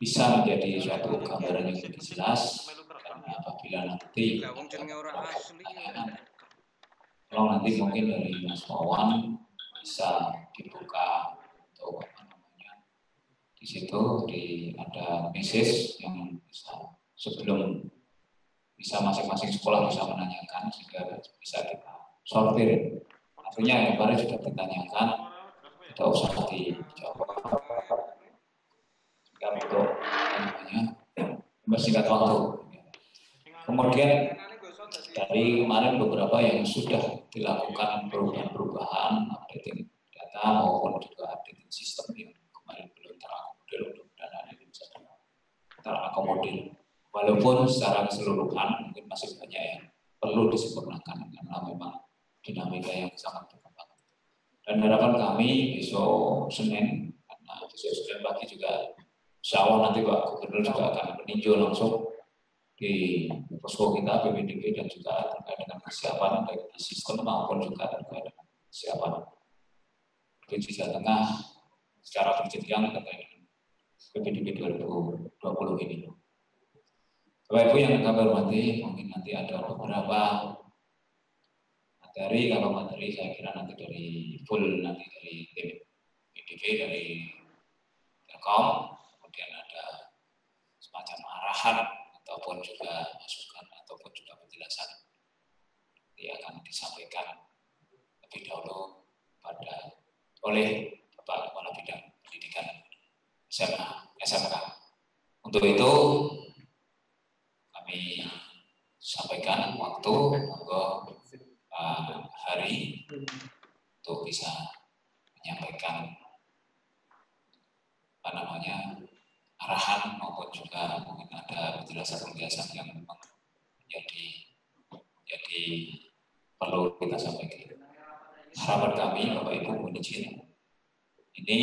bisa menjadi suatu gambaran yang lebih jelas. Karena apabila nanti kalau nanti mungkin dari Mas Wawan bisa dibuka untuk di situ ada message yang bisa sebelum bisa masing-masing sekolah bisa menanyakan sehingga bisa kita sortir. Artinya yang kemarin sudah ditanyakan tidak usah dijawab. Sehingga untuk bersingkat waktu. Kemudian dari kemarin beberapa yang sudah dilakukan perubahan updating data maupun juga updating sistem yang kemarin belum terakomodir, mudah-mudahan hari ini bisa terakomodir. Walaupun secara keseluruhan mungkin masih banyak yang perlu disempurnakan karena memang dinamika yang sangat berkembang. Dan harapan kami besok Senin, karena besok Senin pagi juga insya Allah nanti Pak Gubernur juga akan meninjau langsung di posko kita BPDB dan juga terkait dengan kesiapan baik di sistem maupun juga terkait dengan kesiapan Provinsi Jawa Tengah secara berjenjang terkait dengan BPDB 2020 ini. Bapak Ibu yang kami hormati, mungkin nanti ada beberapa materi, kalau materi saya kira nanti dari full nanti dari tim BPDB dari Telkom, kemudian ada semacam arahan ataupun juga masukan ataupun juga penjelasan yang akan disampaikan lebih dahulu oleh Bapak Kepala Bidang Pendidikan SMK. Untuk itu kami sampaikan waktu monggo hari untuk bisa menyampaikan arahan maupun juga mungkin ada penjelasan-penjelasan yang memang jadi perlu kita sampaikan. Harapan kami Bapak Ibu mohon izin, ini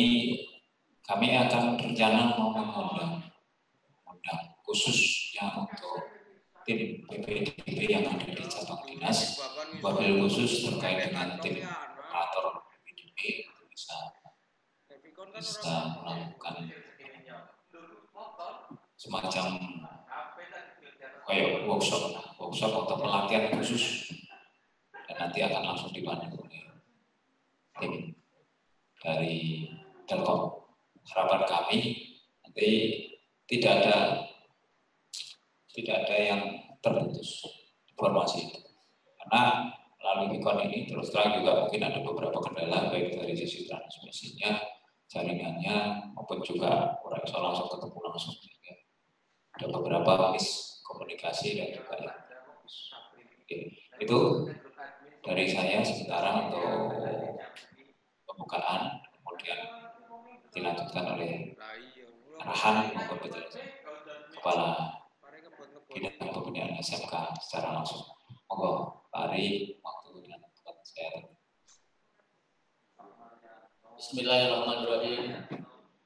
kami akan rencana mau mengundang khususnya untuk tim BPDB yang ada di cabang dinas, wabil khusus terkait dengan tim operator BPDB bisa melakukan semacam kayak workshop atau pelatihan khusus dan nanti akan langsung dipandu oleh tim dari Telkom. Harapan kami nanti tidak ada yang terputus informasi itu, karena melalui ikon ini terus terang juga mungkin ada beberapa kendala baik dari sisi transmisinya, jaringannya maupun juga orang bisa langsung ketemu langsung, ada beberapa miskomunikasi dan juga ya. Oke, itu dari saya sementara untuk pembukaan, kemudian dilanjutkan oleh arahan maupun penjelasan Kepala Bidang Pembinaan SMK secara langsung. Monggo Pak Ari, waktu dan tempat saya. Bismillahirrahmanirrahim.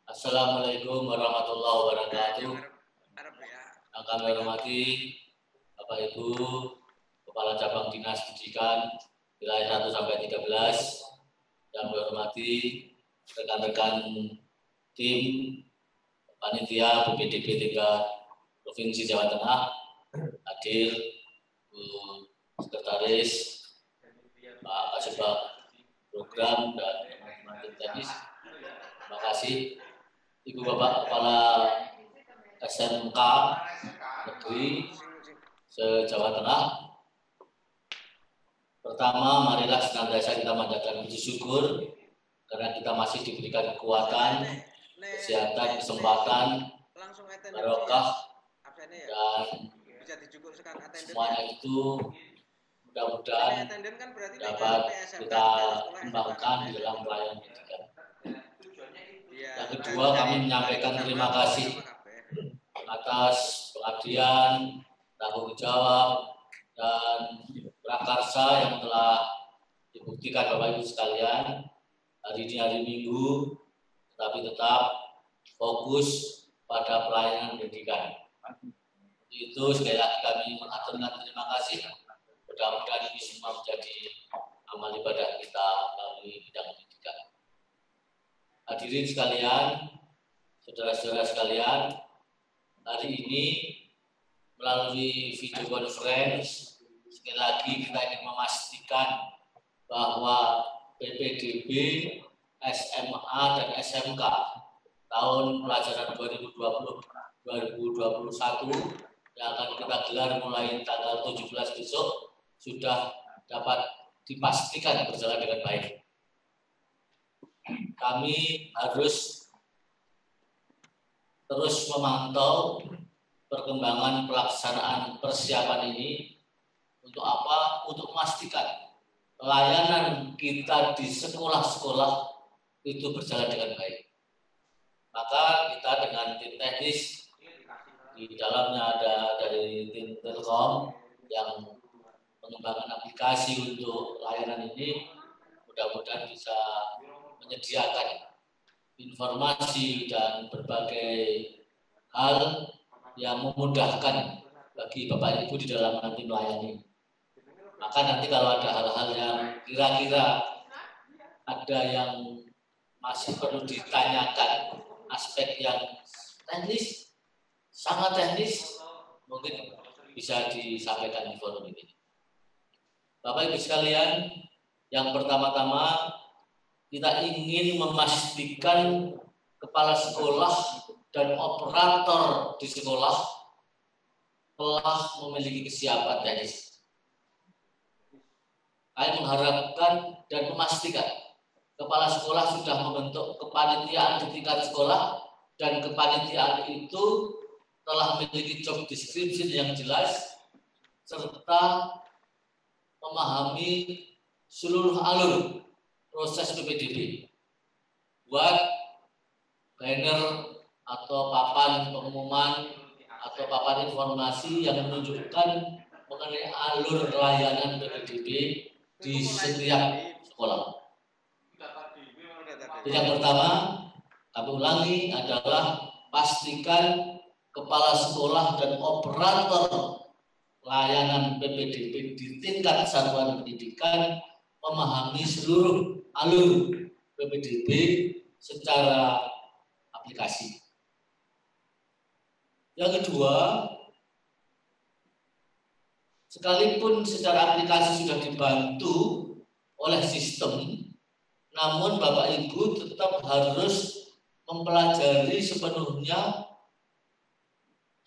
Assalamualaikum warahmatullahi wabarakatuh. Yang kami hormati Bapak Ibu Kepala Cabang Dinas Pendidikan wilayah 1 sampai 13, yang kami hormati rekan-rekan tim panitia BPDB 3 Provinsi Jawa Tengah, hadir Bu Sekretaris, Pak Kasubag Program dan teman-teman tim teknis. Terima kasih Ibu Bapak Kepala SMK Negeri se-Jawa Tengah. Pertama, marilah senantiasa kita manjatkan puji syukur karena kita masih diberikan kekuatan, kesehatan, kesempatan, barokah, dan semuanya itu mudah-mudahan dapat kita kembangkan di dalam pelayanan pendidikan. Yang kedua, kami menyampaikan terima kasih atas pengabdian, tanggung jawab, dan prakarsa yang telah dibuktikan Bapak Ibu sekalian hari ini hari Minggu, tetapi tetap fokus pada pelayanan pendidikan. Itu sekali lagi kami mengaturkan terima kasih. Mudah-mudahan ini semua menjadi amal ibadah kita melalui bidang pendidikan. Hadirin sekalian, saudara-saudara sekalian, hari ini melalui video conference sekali lagi kita ingin memastikan bahwa PPDB, SMA dan SMK tahun pelajaran 2020-2021 yang akan kita gelar mulai tanggal 17 besok sudah dapat dipastikan berjalan dengan baik. Kami harus terus memantau perkembangan pelaksanaan persiapan ini untuk apa? Untuk memastikan pelayanan kita di sekolah-sekolah itu berjalan dengan baik. Maka kita dengan tim teknis, di dalamnya ada dari tim Telkom yang pengembangan aplikasi untuk layanan ini, mudah-mudahan bisa menyediakan informasi dan berbagai hal yang memudahkan bagi Bapak Ibu di dalam nanti melayani. Maka nanti kalau ada hal-hal yang kira-kira ada yang masih perlu ditanyakan, aspek yang teknis, sangat teknis, mungkin bisa disampaikan di forum ini. Bapak Ibu sekalian, yang pertama-tama kita ingin memastikan kepala sekolah dan operator di sekolah telah memiliki kesiapan teknis. Saya mengharapkan dan memastikan kepala sekolah sudah membentuk kepanitiaan di tingkat sekolah dan kepanitiaan itu telah memiliki job description yang jelas serta memahami seluruh alur proses PPDB. Buat banner atau papan pengumuman atau papan informasi yang menunjukkan mengenai alur layanan PPDB di setiap sekolah. Yang pertama, kami ulangi adalah pastikan kepala sekolah dan operator layanan PPDB di tingkat satuan pendidikan memahami seluruh alur PPDB secara aplikasi. Yang kedua, sekalipun secara aplikasi sudah dibantu oleh sistem, namun Bapak Ibu tetap harus mempelajari sepenuhnya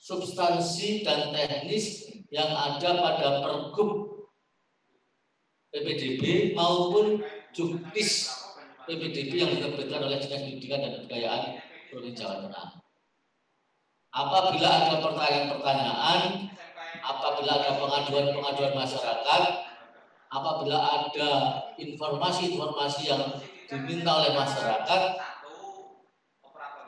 substansi dan teknis yang ada pada pergub PPDB maupun juknis PPDB yang diterbitkan oleh Dinas Pendidikan dan Kebudayaan Provinsi Jawa Tengah. Apabila ada pertanyaan-pertanyaan, apabila ada pengaduan-pengaduan masyarakat, apabila ada informasi-informasi yang diminta oleh masyarakat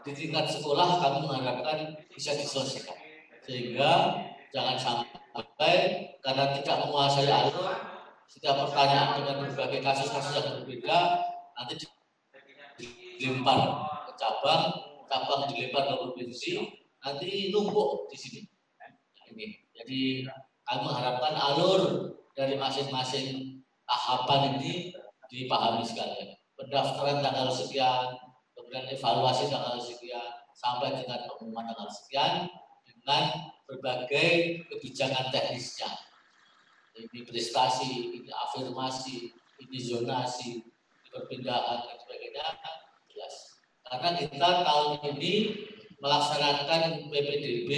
di tingkat sekolah, kami mengharapkan bisa diselesaikan. Sehingga jangan sampai karena tidak menguasai alur, setiap pertanyaan dengan berbagai kasus-kasus yang berbeda nanti dilempar ke cabang, cabang dilempar ke provinsi, nanti numpuk di sini. Nah, ini. Jadi kami mengharapkan alur dari masing-masing tahapan ini dipahami sekalian. Pendaftaran tanggal sekian, kemudian evaluasi tanggal sekian, sampai tingkat pengumuman tanggal sekian dengan berbagai kebijakan teknisnya. Ini prestasi, ini afirmasi, ini zonasi, ini perpindahan dan sebagainya jelas. Karena kita tahun ini melaksanakan PPDB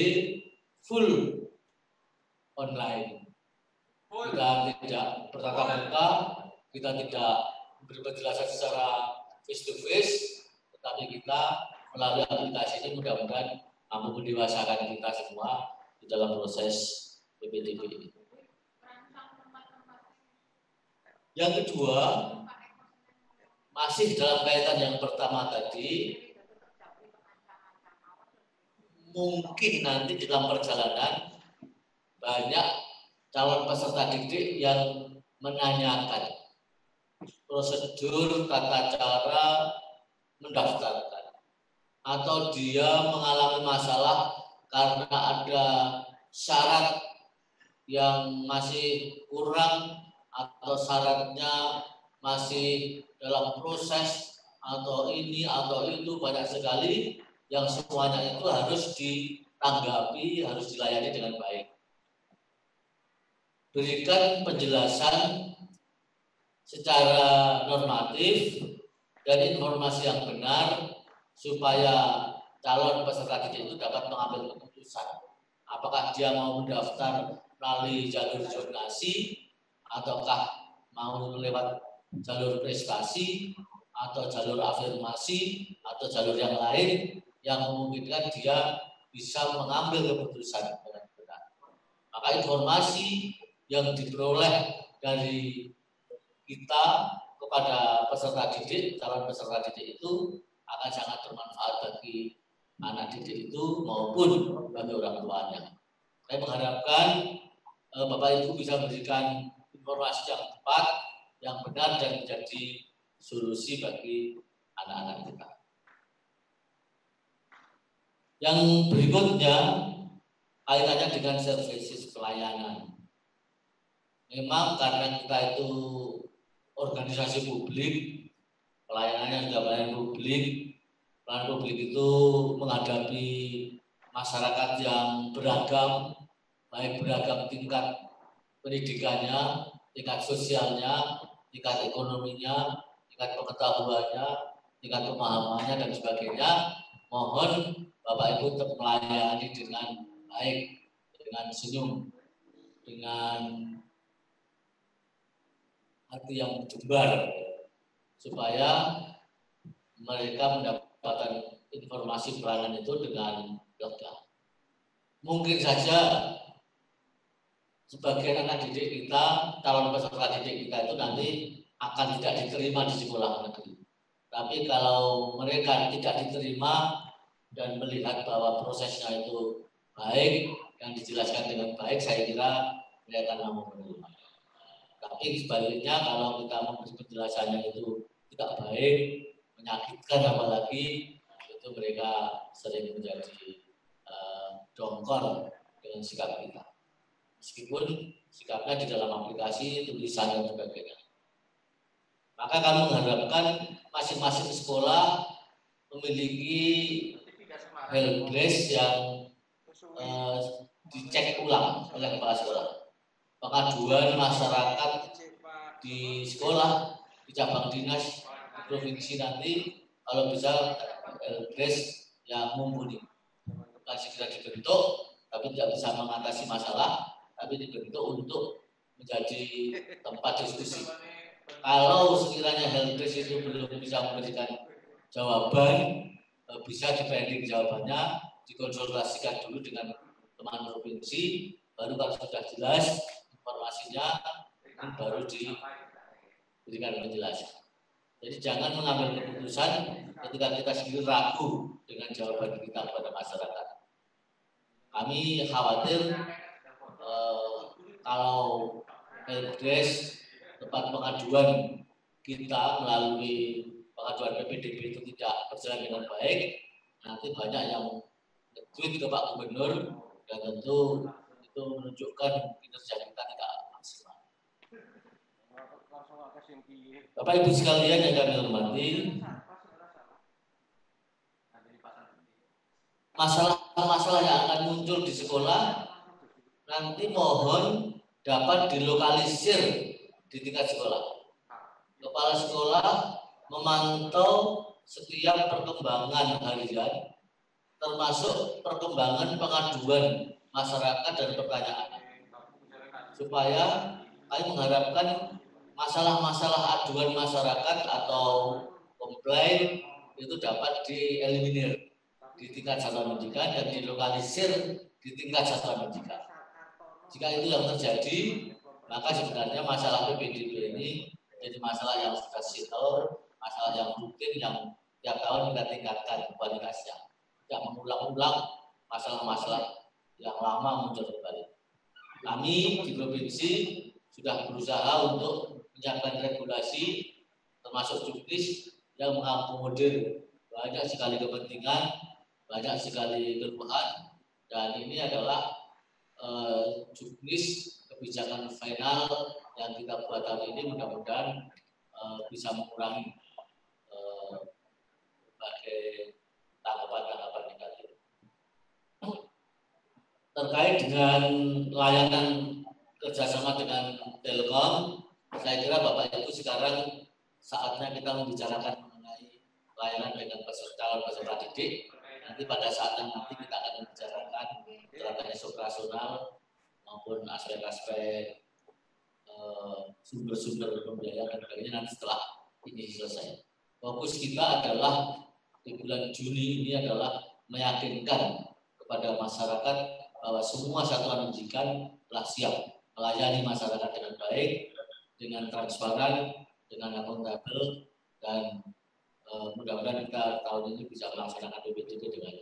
full online. Kita tidak bertatap muka, kita tidak memberi penjelasan secara face to face, tetapi kita melalui aplikasi ini mudah-mudahan mampu mendewasakan kita semua di dalam proses PPDB ini. Yang kedua, masih dalam kaitan yang pertama tadi, mungkin nanti dalam perjalanan banyak calon peserta didik yang menanyakan prosedur tata cara mendaftarkan, atau dia mengalami masalah karena ada syarat yang masih kurang atau syaratnya masih dalam proses atau ini atau itu, banyak sekali yang semuanya itu harus tanggapi, harus dilayani dengan baik. Berikan penjelasan secara normatif dan informasi yang benar supaya calon peserta didik itu dapat mengambil keputusan. Apakah dia mau mendaftar melalui jalur zonasi, ataukah mau lewat jalur prestasi, atau jalur afirmasi, atau jalur yang lain yang memungkinkan dia bisa mengambil keputusan dengan benar. Maka informasi yang diperoleh dari kita kepada peserta didik, calon peserta didik itu akan sangat bermanfaat bagi anak didik itu maupun bagi orang tuanya. Saya mengharapkan Bapak Ibu bisa memberikan informasi yang tepat, yang benar dan menjadi solusi bagi anak-anak kita. Yang berikutnya kaitannya dengan services pelayanan. Memang karena kita itu organisasi publik, pelayanannya juga pelayanan publik. Pelayanan publik itu menghadapi masyarakat yang beragam, baik beragam tingkat pendidikannya, tingkat sosialnya, tingkat ekonominya, tingkat pengetahuannya, tingkat pemahamannya dan sebagainya. Mohon Bapak Ibu tetap melayani dengan baik, dengan senyum, dengan hati yang jembar, supaya mereka mendapatkan informasi pelayanan itu dengan lega. Mungkin saja sebagian anak didik kita, calon peserta didik kita itu nanti akan tidak diterima di sekolah negeri. Tapi kalau mereka tidak diterima dan melihat bahwa prosesnya itu baik, yang dijelaskan dengan baik, saya kira mereka akan mau menerima. Tapi sebaliknya kalau kita memberi penjelasannya itu tidak baik, menyakitkan apalagi, itu mereka sering menjadi dongkol dengan sikap kita. Meskipun sikapnya di dalam aplikasi, tulisan dan sebagainya. Maka kami mengharapkan masing-masing sekolah memiliki helpdesk yang dicek ulang oleh kepala sekolah. Pengaduan masyarakat di sekolah, di cabang dinas, di provinsi nanti kalau bisa helpdesk yang mumpuni. Bukan segera dibentuk, tapi tidak bisa mengatasi masalah, tapi dibentuk untuk menjadi tempat diskusi. Kalau sekiranya helpdesk itu belum bisa memberikan jawaban, bisa dipending jawabannya, dikonsultasikan dulu dengan teman provinsi, baru kalau sudah jelas informasinya, baru diberikan penjelasan. Jadi jangan mengambil keputusan ketika kita sendiri ragu dengan jawaban kita kepada masyarakat. Kami khawatir kalau helpdesk tempat pengaduan kita melalui pengaduan PPDB itu tidak berjalan dengan baik, nanti banyak yang nge-tweet ke Pak Gubernur dan tentu itu menunjukkan kinerja kita tidak maksimal. Bapak Ibu sekalian yang kami hormati, masalah-masalah yang akan muncul di sekolah nanti mohon dapat dilokalisir di tingkat sekolah. Kepala sekolah memantau setiap perkembangan harian, termasuk perkembangan pengaduan masyarakat dan pertanyaan, supaya kami mengharapkan masalah-masalah aduan masyarakat atau komplain itu dapat dieliminir di tingkat satuan pendidikan dan dilokalisir di tingkat satuan pendidikan. Jika itu yang terjadi, maka sebenarnya masalah PPDB ini jadi masalah yang sudah senior, masalah yang rutin yang tiap tahun kita tingkatkan kualitasnya. Tidak mengulang-ulang masalah-masalah yang lama muncul kembali. Kami di provinsi sudah berusaha untuk menyiapkan regulasi termasuk juknis yang mengakomodir banyak sekali kepentingan, banyak sekali keluhan, dan ini adalah juknis kebijakan final yang kita buat hari ini mudah-mudahan bisa mengurangi berbagai tanggapan-tanggapan negatif. terkait dengan layanan kerjasama dengan Telkom, saya kira Bapak Ibu sekarang saatnya kita membicarakan mengenai layanan dengan calon peserta didik. Nanti pada saat yang nanti kita akan membicarakan strategis operasional maupun aspek-aspek sumber-sumber pembiayaan dan sebagainya nanti setelah ini selesai. Fokus kita adalah di bulan Juni ini adalah meyakinkan kepada masyarakat bahwa semua satuan pendidikan telah siap melayani masyarakat dengan baik, dengan transparan, dengan akuntabel, dan mudah-mudahan kita tahun ini bisa melaksanakan PPDB dengan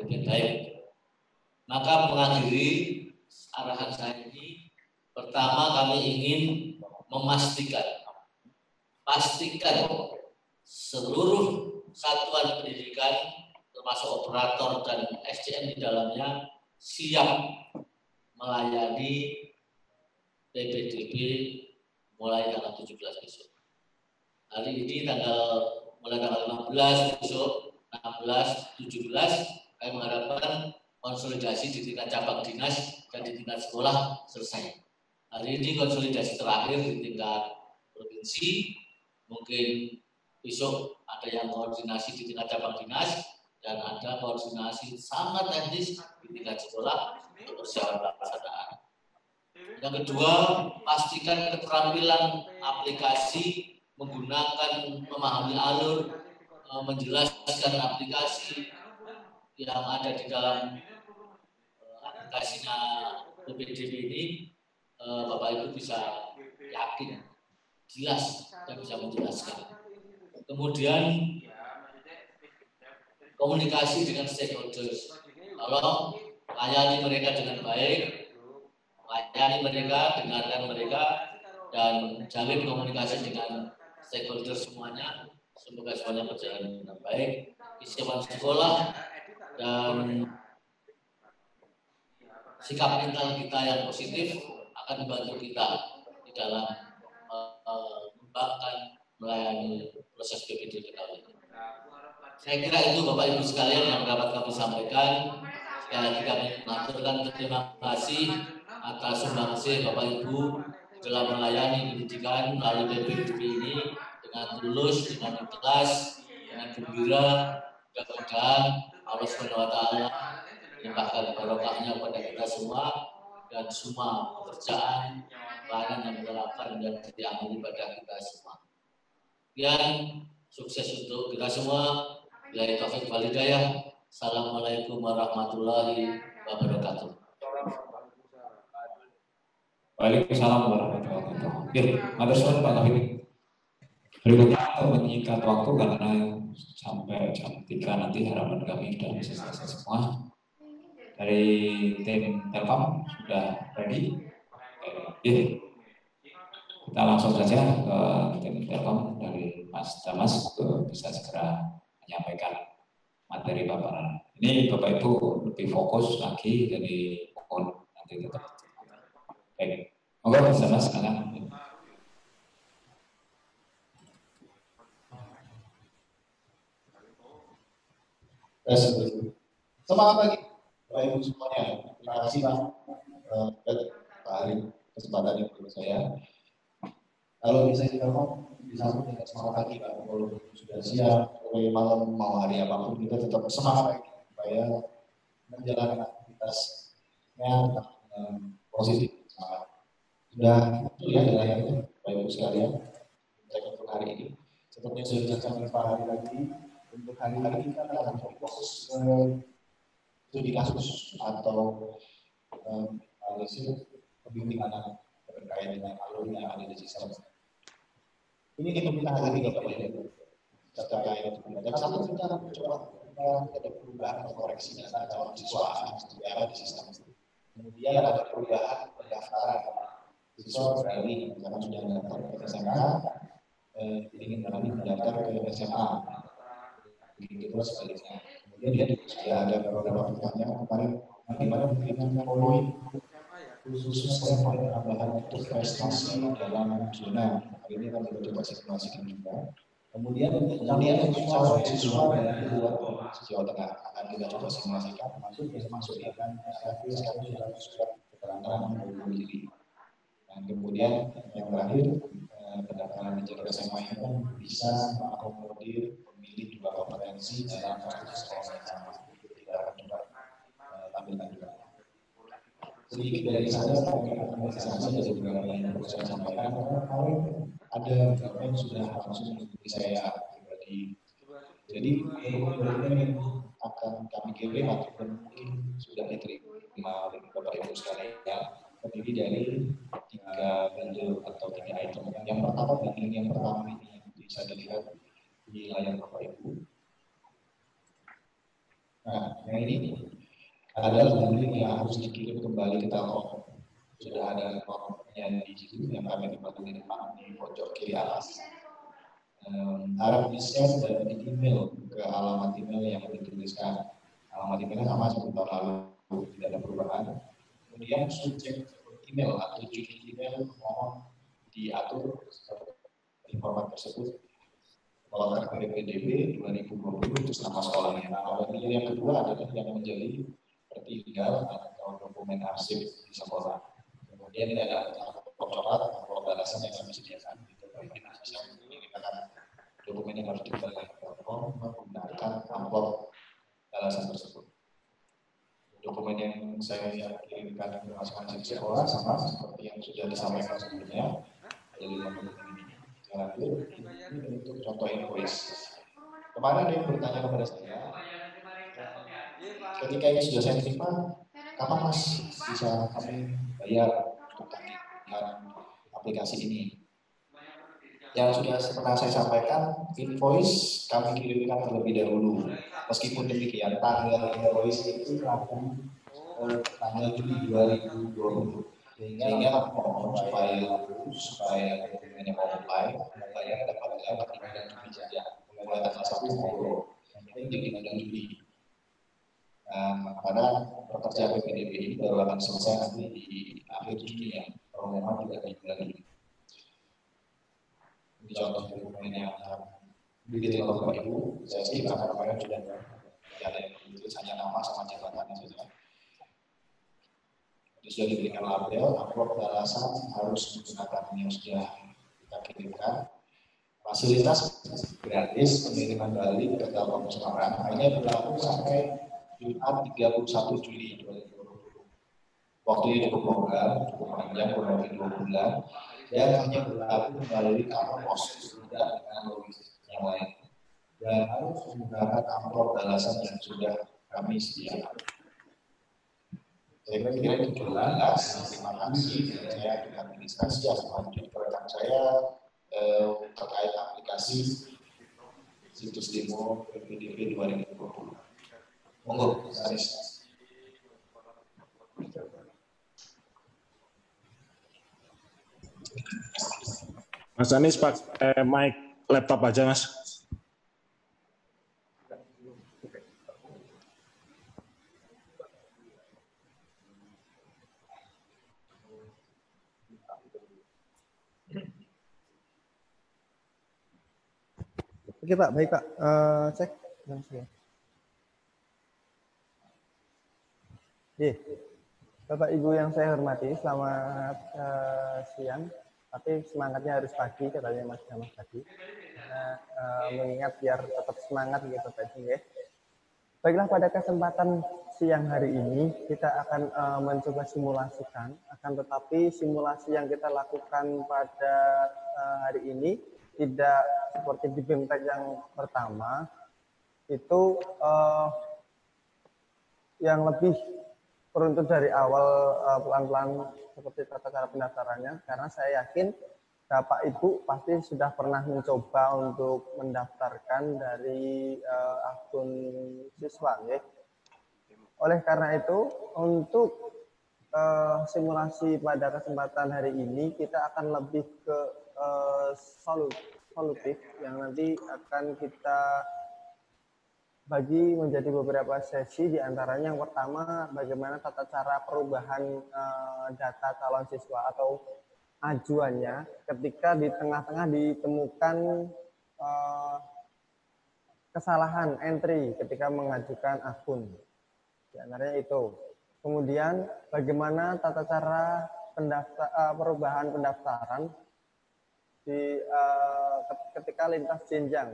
lebih baik. Maka mengakhiri arahan saya ini, pertama kami ingin pastikan seluruh satuan pendidikan termasuk operator dan SDM di dalamnya siap melayani PPDB mulai tanggal 17 besok. Hari ini mulai tanggal 15 besok, 16, 17, kami mengharapkan konsolidasi di tingkat cabang dinas dan di tingkat sekolah selesai. Hari ini konsolidasi terakhir di tingkat provinsi, mungkin besok ada yang koordinasi di tingkat cabang dinas dan ada koordinasi sangat teknis di tingkat sekolah untuk persiapan pelaksanaan. Yang kedua, pastikan keterampilan aplikasi menggunakan, memahami alur, menjelaskan aplikasi yang ada di dalam aplikasinya PPDB ini, Bapak Ibu bisa yakin, jelas, dan bisa menjelaskan. Kemudian komunikasi dengan stakeholders. Kalau layani mereka dengan baik, layani mereka, dengarkan mereka, dan jalin komunikasi dengan stakeholder semuanya. Semoga semuanya berjalan dengan baik. Kesiapan sekolah dan sikap mental kita yang positif akan membantu kita di dalam mengembangkan melayani proses PPDB tahun ini. Saya kira itu Bapak Ibu sekalian yang dapat kami sampaikan. Sekali lagi kami mengaturkan terima kasih atas sumbangsih Bapak Ibu dalam melayani pendidikan melalui PPDB ini dengan tulus, dengan ikhlas, dengan gembira. Mudah-mudahan Allah SWT melimpahkan barokahnya kepada kita semua dan semua pekerjaan pelayanan yang kita lakukan dan diambil pada kita semua. Dan sukses untuk kita semua. Billahi taufiq wal hidayah. Assalamualaikum warahmatullahi wabarakatuh. Waalaikumsalam warahmatullahi wabarakatuh. Oke, matur suwun Pak Taufik. Berikutnya untuk menyingkat waktu karena sampai jam 3 nanti harapan kami sudah bisa selesai semua. Dari tim Telkom sudah ready. Oke. Kita langsung saja ke tim Telkom dari Mas Damas untuk bisa segera menyampaikan materi paparan. Ini Bapak Ibu lebih fokus lagi, jadi mohon nanti tetap. Baik, monggo Mas Damas, silakan. Semangat lagi Bapak Ibu semuanya. Terima kasih Pak Ari kesempatan yang beri saya. Kalau bisa kita disambut dengan semangat lagi Pak. Kalau sudah siap, malam mau hari apapun kita tetap semangat lagi supaya menjalankan aktivitasnya positif semangat. Sudah itu ya dari Bapak Ibu sekalian. Untuk hari ini, seperti yang sudah disampaikan Pak Ari tadi, untuk hari-hari kita akan fokus studi kasus atau analisis pembimbingan terkait dengan alur yang ada di sistem. Ini kita hari ini Bapak Ibu terkait dan satu kita akan mencoba ada perubahan atau koreksi data calon siswa yang ada di sistem. Kemudian ada perubahan pendaftaran siswa beralih karena sudah mendaftar ke SMA ingin beralih mendaftar ke SMA. Begitu pula sebaliknya. Kemudian sudah ada beberapa pertanyaan kemarin bagaimana pembinaan poin khususnya penambahan untuk prestasi dalam zona. Ini kan kita coba simulasikan juga. Kemudian secara siswa dari luar Jawa Tengah akan kita coba simulasikan masuk ya kan SKP surat keterangan maupun diri. Dan kemudian yang terakhir pendaftaran menjadi SMA ini kan bisa mengakomodir pemilih dua kompetensi dalam satu sekolah yang sama. Kita akan coba tampilkan juga. Sedikit dari saya administrasi dari beberapa yang perlu saya sampaikan. Ada beberapa yang sudah langsung mengikuti saya pribadi. Jadi dokumen yang akan kami kirim ataupun mungkin sudah diterima oleh Bapak Ibu sekalian terdiri dari 3 bundle atau 3 item. Yang pertama bundle yang pertama ini bisa dilihat di layar Bapak Ibu. Nah, yang ini adalah bundle yang harus dikirim kembali ke Telkom. Sudah ada nomornya di situ yang kami bantu di depan di pojok kiri atas. Harap di-share dan di-email ke alamat email yang dituliskan. Alamat emailnya sama seperti tahun lalu, tidak ada perubahan. Kemudian subjek email atau judul email mohon diatur informat tersebut Walter PPDB 2020 itu nama sekolahnya. Nah, yang kedua adalah yang menjadi tertinggal atau dokumen arsip di sekolah. Kemudian ada coklat atau balasan yang kami sediakan. Dokumen yang harus dibalik menggunakan amplop balasan tersebut. Dokumen yang saya kirimkan ke masing-masing sekolah sama seperti yang sudah disampaikan sebelumnya. Jadi dokumen ini. Ini untuk contoh invoice. Kemarin dia bertanya kepada saya, ketika ini sudah saya terima, kapan Mas bisa kami bayar untuk tagihan aplikasi ini? Yang sudah pernah saya sampaikan, invoice kami kirimkan terlebih dahulu. Meskipun demikian, tanggal invoice itu akan tanggal Juli 2020. Sehingga mohon supaya dokumennya mau mulai, bayar dapat dilakukan di bulan Juli saja. Mulai tanggal 1 Oktober. Yang penting di bulan Juli. Pada pekerja PPDB ini baru akan selesai nanti di akhir Juni ya. Pengumuman juga di bulan Juli. Ini contoh dokumen yang diterima Bapak Ibu. Saya skip karena kemarin sudah ada yang ditulis hanya nama sama jabatannya saja. Sudah diberikan label, amplop balasan harus menggunakan yang sudah kita kirimkan. Fasilitas gratis pengiriman balik ke Telkom Semarang hanya berlaku sampai Jumat 31 Juli 2020. Waktunya cukup longgar, cukup panjang, kurang lebih 2 bulan. Dan hanya berlaku melalui kantor pos, tidak dengan logistik yang lain. Dan harus menggunakan amplop balasan yang sudah kami sediakan. Saya kira itu jelas. Terima kasih. Saya dengan administrasi yang selanjutnya rekan saya terkait aplikasi situs demo PPDB 2020. Monggo, Mas Anies. Mas Anies pakai mic laptop aja, Mas. Oke Pak, baik Pak. Cek. Bapak Ibu yang saya hormati, selamat siang. Tapi semangatnya harus pagi, katanya Mas Jamal tadi. Mengingat biar tetap semangat gitu Pak Ibu. Baiklah, pada kesempatan siang hari ini kita akan mencoba simulasikan. Akan tetapi simulasi yang kita lakukan pada hari ini tidak seperti di BIMTEK yang pertama, itu yang lebih beruntun dari awal pelan-pelan seperti tata cara pendaftarannya, karena saya yakin Bapak Ibu pasti sudah pernah mencoba untuk mendaftarkan dari akun siswa. Ya. Oleh karena itu, untuk simulasi pada kesempatan hari ini kita akan lebih ke solutif yang nanti akan kita bagi menjadi beberapa sesi, diantaranya yang pertama bagaimana tata cara perubahan data calon siswa atau ajuannya ketika di tengah-tengah ditemukan kesalahan entry ketika mengajukan akun. Di antaranya itu. Kemudian bagaimana tata cara perubahan pendaftaran ketika lintas jenjang,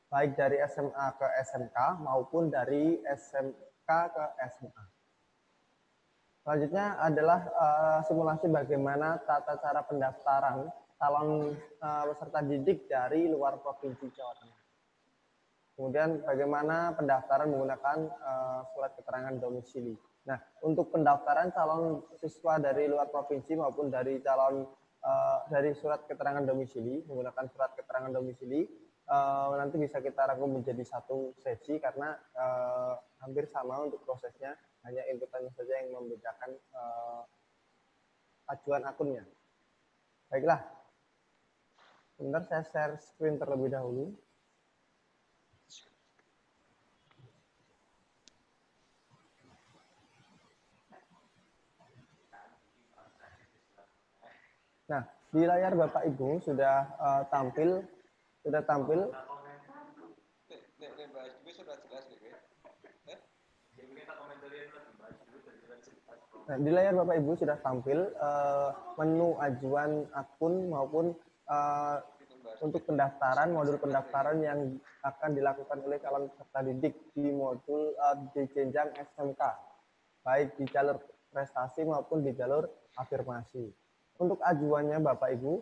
baik dari SMA ke SMK maupun dari SMK ke SMA. Selanjutnya adalah simulasi bagaimana tata cara pendaftaran calon peserta didik dari luar Provinsi Jawa Tengah. Kemudian bagaimana pendaftaran menggunakan surat keterangan domisili. Nah, untuk pendaftaran calon siswa dari luar provinsi maupun dari calon dari surat keterangan domisili, menggunakan surat keterangan domisili, nanti bisa kita rangkum menjadi satu sesi karena hampir sama untuk prosesnya, hanya inputannya saja yang membedakan ajuan akunnya. Baiklah, sebentar saya share screen terlebih dahulu. Nah, di layar Bapak Ibu sudah tampil. Nah, di layar Bapak Ibu sudah tampil menu ajuan akun maupun untuk pendaftaran, modul pendaftaran yang akan dilakukan oleh calon peserta didik di modul di jenjang SMK, baik di jalur prestasi maupun di jalur afirmasi. Untuk ajuannya Bapak Ibu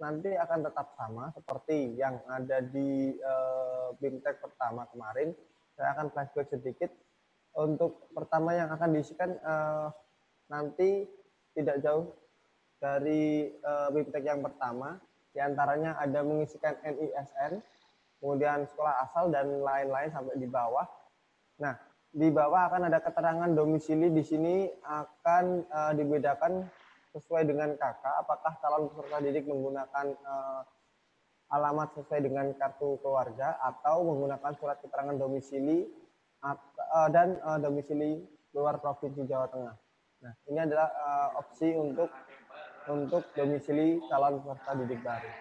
nanti akan tetap sama seperti yang ada di BIMTEK pertama kemarin. Saya akan flashback sedikit. Untuk pertama yang akan diisikan nanti tidak jauh dari BIMTEK yang pertama. Di antaranya ada mengisikan NISN, kemudian sekolah asal dan lain-lain sampai di bawah. Nah, di bawah akan ada keterangan domisili. Di sini akan dibedakan sesuai dengan KK, apakah calon peserta didik menggunakan alamat sesuai dengan kartu keluarga atau menggunakan surat keterangan domisili dan domisili luar Provinsi Jawa Tengah. Nah, ini adalah opsi untuk domisili calon peserta didik baru.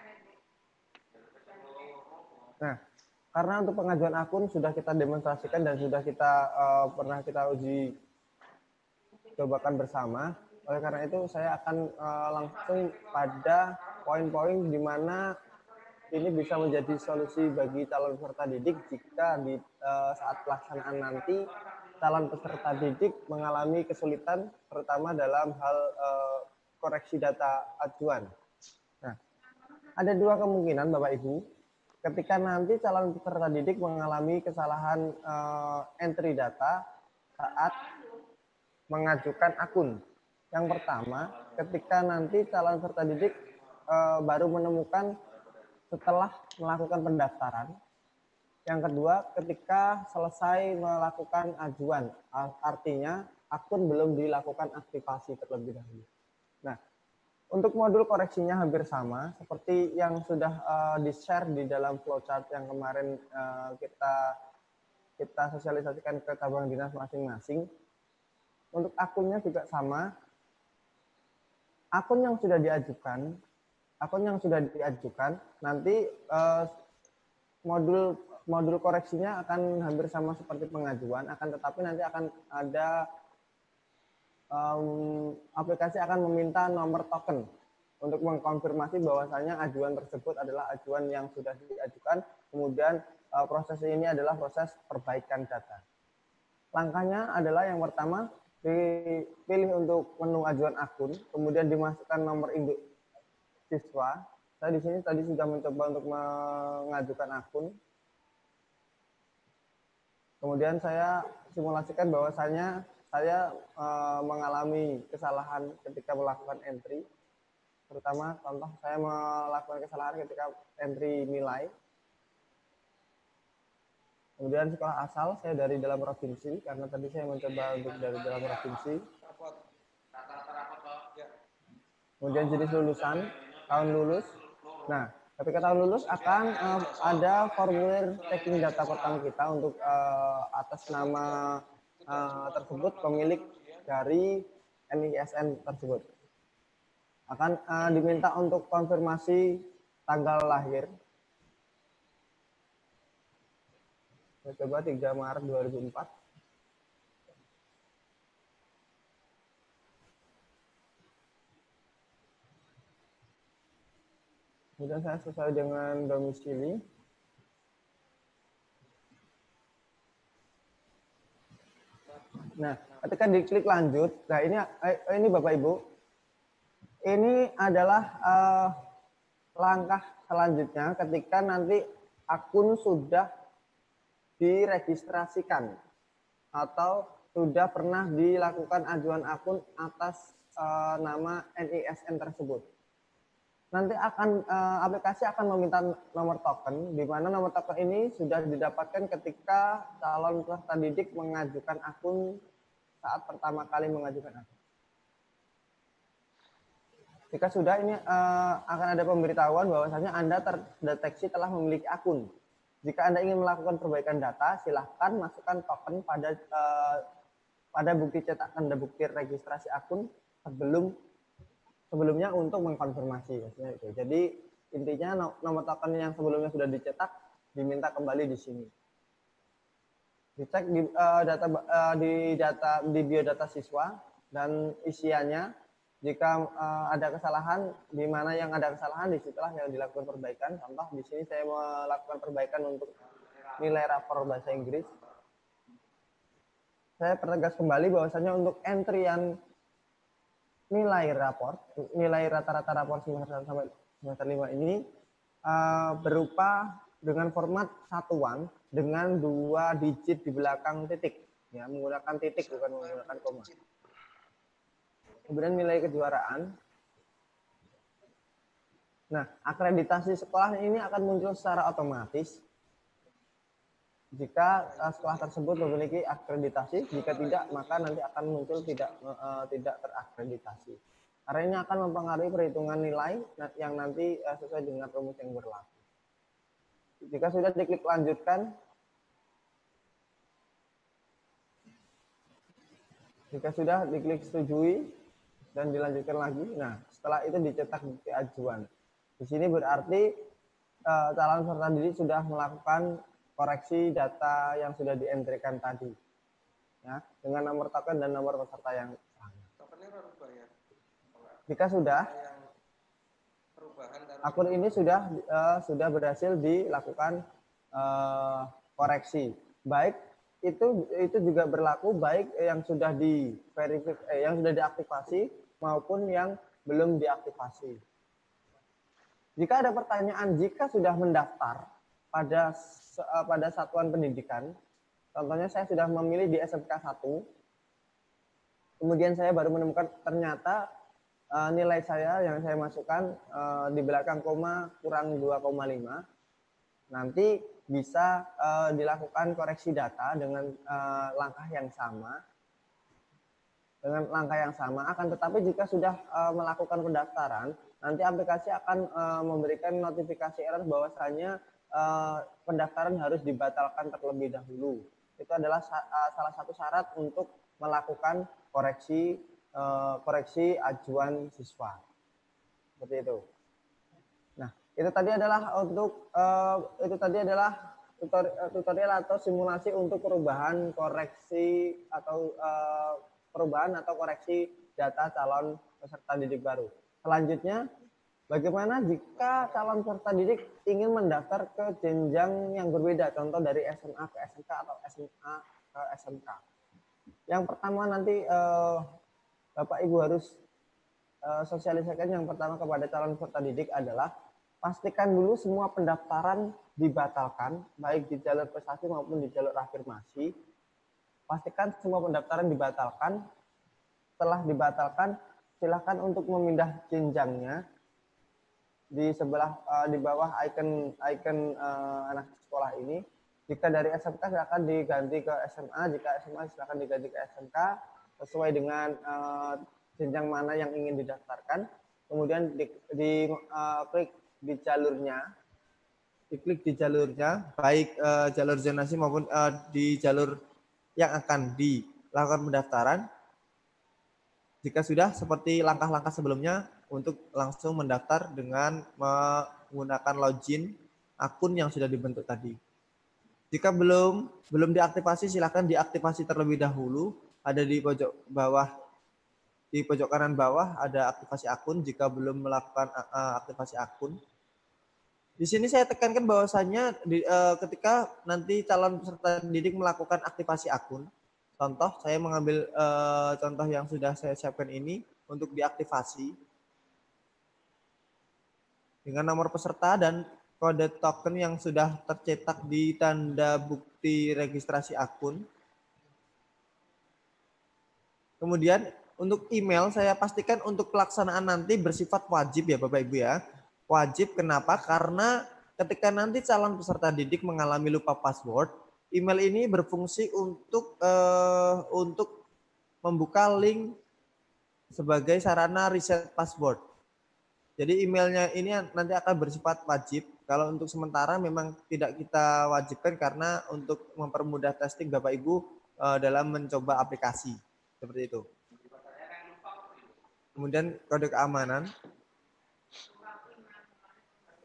Nah, karena untuk pengajuan akun sudah kita demonstrasikan dan sudah kita pernah kita uji cobakan bersama. Oleh karena itu saya akan langsung pada poin-poin di mana ini bisa menjadi solusi bagi calon peserta didik jika di saat pelaksanaan nanti calon peserta didik mengalami kesulitan terutama dalam hal koreksi data ajuan. Nah, ada dua kemungkinan Bapak Ibu. Ketika nanti calon peserta didik mengalami kesalahan entry data saat mengajukan akun. Yang pertama, ketika nanti calon peserta didik baru menemukan setelah melakukan pendaftaran. Yang kedua, ketika selesai melakukan ajuan, artinya akun belum dilakukan aktivasi terlebih dahulu. Nah, untuk modul koreksinya hampir sama, seperti yang sudah di-share di dalam flowchart yang kemarin kita sosialisasikan ke cabang dinas masing-masing. Untuk akunnya juga sama. Akun yang sudah diajukan, nanti modul koreksinya akan hampir sama seperti pengajuan, tetapi nanti akan ada aplikasi akan meminta nomor token untuk mengkonfirmasi bahwasanya ajuan tersebut adalah ajuan yang sudah diajukan, kemudian proses ini adalah proses perbaikan data. Langkahnya adalah yang pertama, dipilih untuk menu ajuan akun, kemudian dimasukkan nomor induk siswa. Saya di sini tadi sudah mencoba untuk mengajukan akun. Kemudian saya simulasikan bahwasanya saya mengalami kesalahan ketika melakukan entry. Terutama contoh saya melakukan kesalahan ketika entry nilai. Kemudian sekolah asal saya dari dalam provinsi, karena tadi saya mencoba untuk dari dalam provinsi. Kemudian jenis lulusan, tahun lulus. Nah, ketika tahun lulus akan ada formulir checking data pertama kita untuk atas nama tersebut pemilik dari NISN tersebut. Akan diminta untuk konfirmasi tanggal lahir. Saya coba 3 Maret 2004. Kemudian saya sesuai dengan domisili. Nah, ketika diklik lanjut, nah ini Bapak Ibu, ini adalah langkah selanjutnya ketika nanti akun sudah diregistrasikan atau sudah pernah dilakukan ajuan akun atas nama NISN tersebut. Nanti aplikasi akan meminta nomor token, di mana nomor token ini sudah didapatkan ketika calon peserta didik mengajukan akun saat pertama kali mengajukan akun. Jika sudah, ini akan ada pemberitahuan bahwasanya Anda terdeteksi telah memiliki akun. Jika Anda ingin melakukan perbaikan data, silahkan masukkan token pada bukti cetak tanda bukti registrasi akun sebelumnya untuk mengkonfirmasi. Jadi intinya nomor token yang sebelumnya sudah dicetak diminta kembali di sini. Dicek di biodata siswa dan isiannya. Jika ada kesalahan, di mana yang ada kesalahan, disitulah yang dilakukan perbaikan. Contoh di sini saya melakukan perbaikan untuk nilai rapor bahasa Inggris. Saya pertegas kembali bahwasanya untuk entrian nilai rata-rata rapor semester 1 sampai semester 5 ini berupa dengan format satuan dengan 2 digit di belakang titik, ya, menggunakan titik bukan menggunakan koma. Kemudian nilai kejuaraan. Nah, akreditasi sekolah ini akan muncul secara otomatis jika sekolah tersebut memiliki akreditasi. Jika tidak, maka nanti akan muncul tidak terakreditasi. Karena ini akan mempengaruhi perhitungan nilai yang nanti sesuai dengan rumus yang berlaku. Jika sudah diklik lanjutkan, jika sudah diklik setujui dan dilanjutkan lagi, nah setelah itu dicetak bukti ajuan. Di sini berarti calon peserta didik sudah melakukan koreksi data yang sudah dientrikan tadi, ya, dengan nomor token dan nomor peserta yang sama. Jika sudah, akun ini sudah berhasil dilakukan koreksi. Baik itu juga berlaku baik yang sudah yang sudah diaktifasi maupun yang belum diaktifasi. Jika ada pertanyaan, jika sudah mendaftar pada satuan pendidikan, contohnya saya sudah memilih di SMK 1, kemudian saya baru menemukan ternyata nilai saya yang saya masukkan di belakang koma kurang 2,5, nanti bisa dilakukan koreksi data dengan langkah yang sama. Akan tetapi jika sudah melakukan pendaftaran, nanti aplikasi akan memberikan notifikasi error bahwasanya pendaftaran harus dibatalkan terlebih dahulu. Itu adalah salah satu syarat untuk melakukan koreksi ajuan siswa. Seperti itu. Nah, itu tadi adalah tutorial atau simulasi untuk perubahan koreksi data calon peserta didik baru. Selanjutnya, bagaimana jika calon peserta didik ingin mendaftar ke jenjang yang berbeda, contoh dari SMA ke SMK atau SMA ke SMK. Yang pertama nanti Bapak Ibu harus sosialisasikan yang pertama kepada calon peserta didik adalah pastikan dulu semua pendaftaran dibatalkan, baik di jalur prestasi maupun di jalur afirmasi. Pastikan semua pendaftaran dibatalkan. Setelah dibatalkan, silakan untuk memindah jenjangnya. Di bawah icon anak sekolah ini, jika dari SMK silakan diganti ke SMA, jika SMA silakan diganti ke SMK sesuai dengan jenjang mana yang ingin didaftarkan. Kemudian diklik di jalurnya, baik jalur zonasi maupun di jalur yang akan dilakukan pendaftaran. Jika sudah seperti langkah-langkah sebelumnya, untuk langsung mendaftar dengan menggunakan login akun yang sudah dibentuk tadi. Jika belum diaktifasi, silakan diaktifasi terlebih dahulu. Ada di pojok bawah, di pojok kanan bawah ada aktivasi akun. Jika belum melakukan aktivasi akun, di sini saya tekankan bahwasannya ketika nanti calon peserta didik melakukan aktivasi akun, contoh saya mengambil contoh yang sudah saya siapkan ini untuk diaktifasi dengan nomor peserta dan kode token yang sudah tercetak di tanda bukti registrasi akun. Kemudian untuk email saya pastikan untuk pelaksanaan nanti bersifat wajib ya Bapak Ibu ya. Wajib kenapa? Karena ketika nanti calon peserta didik mengalami lupa password, email ini berfungsi untuk membuka link sebagai sarana reset password. Jadi emailnya ini nanti akan bersifat wajib. Kalau untuk sementara memang tidak kita wajibkan karena untuk mempermudah testing Bapak Ibu dalam mencoba aplikasi. Seperti itu. Kemudian kode keamanan.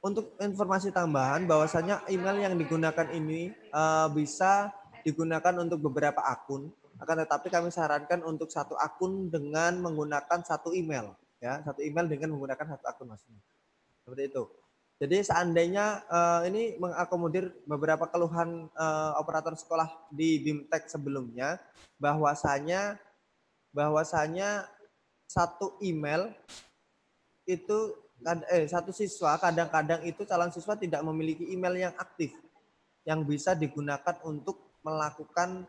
Untuk informasi tambahan bahwasanya email yang digunakan ini bisa digunakan untuk beberapa akun. Akan tetapi kami sarankan untuk satu akun dengan menggunakan satu email. Ya, satu email dengan menggunakan satu akun maksudnya. Seperti itu. Jadi seandainya ini mengakomodir beberapa keluhan operator sekolah di BIMTEK sebelumnya, bahwasanya satu email itu satu siswa kadang-kadang itu calon siswa tidak memiliki email yang aktif yang bisa digunakan untuk melakukan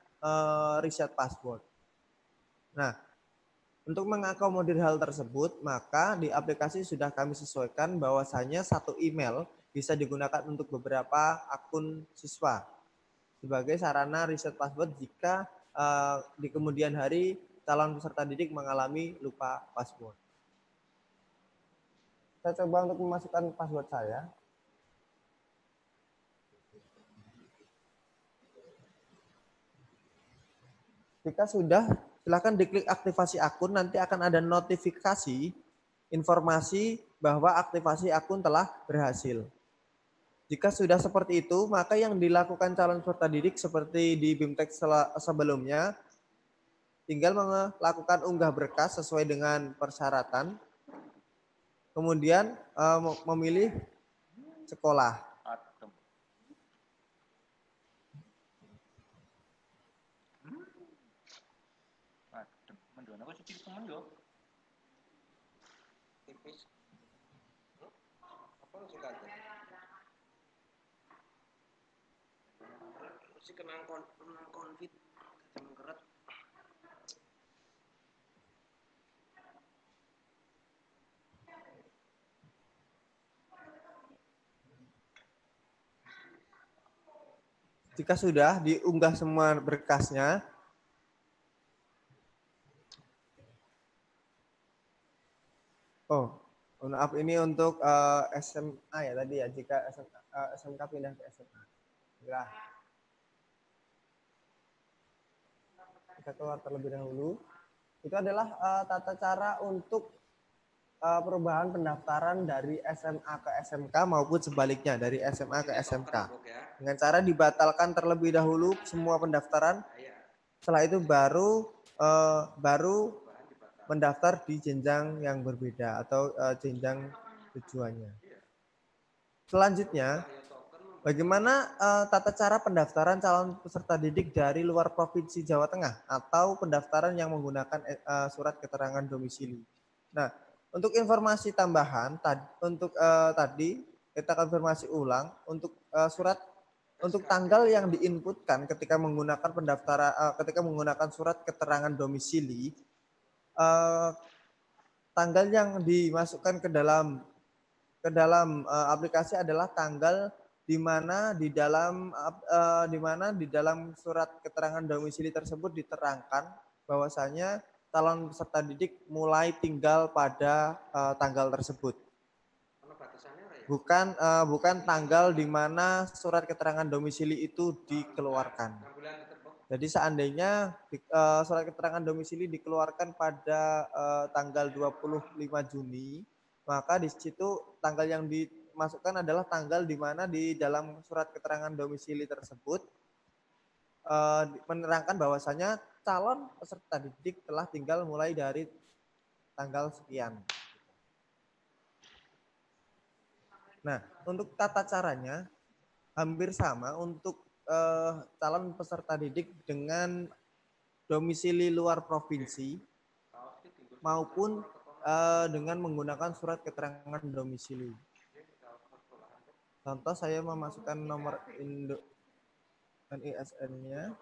reset password. Nah, untuk mengakomodir hal tersebut, maka di aplikasi sudah kami sesuaikan bahwasanya satu email bisa digunakan untuk beberapa akun siswa sebagai sarana reset password jika di kemudian hari calon peserta didik mengalami lupa password. Saya coba untuk memasukkan password saya. Jika sudah, silakan diklik aktivasi akun, nanti akan ada notifikasi informasi bahwa aktivasi akun telah berhasil. Jika sudah seperti itu, maka yang dilakukan calon peserta didik seperti di BIMTEK sebelumnya, tinggal melakukan unggah berkas sesuai dengan persyaratan, kemudian memilih sekolah. Jika sudah diunggah semua berkasnya, maaf ini untuk SMA ya tadi ya, jika SMK pindah ke SMA. Nah, kita keluar terlebih dahulu. Itu adalah tata cara untuk perubahan pendaftaran dari SMA ke SMK maupun sebaliknya dari SMA ke SMK. Dengan cara dibatalkan terlebih dahulu semua pendaftaran. Setelah itu baru mendaftar di jenjang yang berbeda atau jenjang tujuannya. Selanjutnya, bagaimana tata cara pendaftaran calon peserta didik dari luar Provinsi Jawa Tengah atau pendaftaran yang menggunakan surat keterangan domisili. Nah, untuk informasi tambahan, tadi kita konfirmasi ulang untuk untuk tanggal yang diinputkan ketika menggunakan ketika menggunakan surat keterangan domisili, tanggal yang dimasukkan ke dalam aplikasi adalah tanggal di mana di dalam surat keterangan domisili tersebut diterangkan bahwasanya calon peserta didik mulai tinggal pada tanggal tersebut. Bukan tanggal di mana surat keterangan domisili itu dikeluarkan. Jadi seandainya surat keterangan domisili dikeluarkan pada tanggal 25 Juni, maka di situ tanggal yang dimasukkan adalah tanggal di mana di dalam surat keterangan domisili tersebut menerangkan bahwasanya calon peserta didik telah tinggal mulai dari tanggal sekian. Nah, untuk tata caranya hampir sama untuk calon peserta didik dengan domisili luar provinsi maupun dengan menggunakan surat keterangan domisili. Contoh saya memasukkan nomor NISN-nya.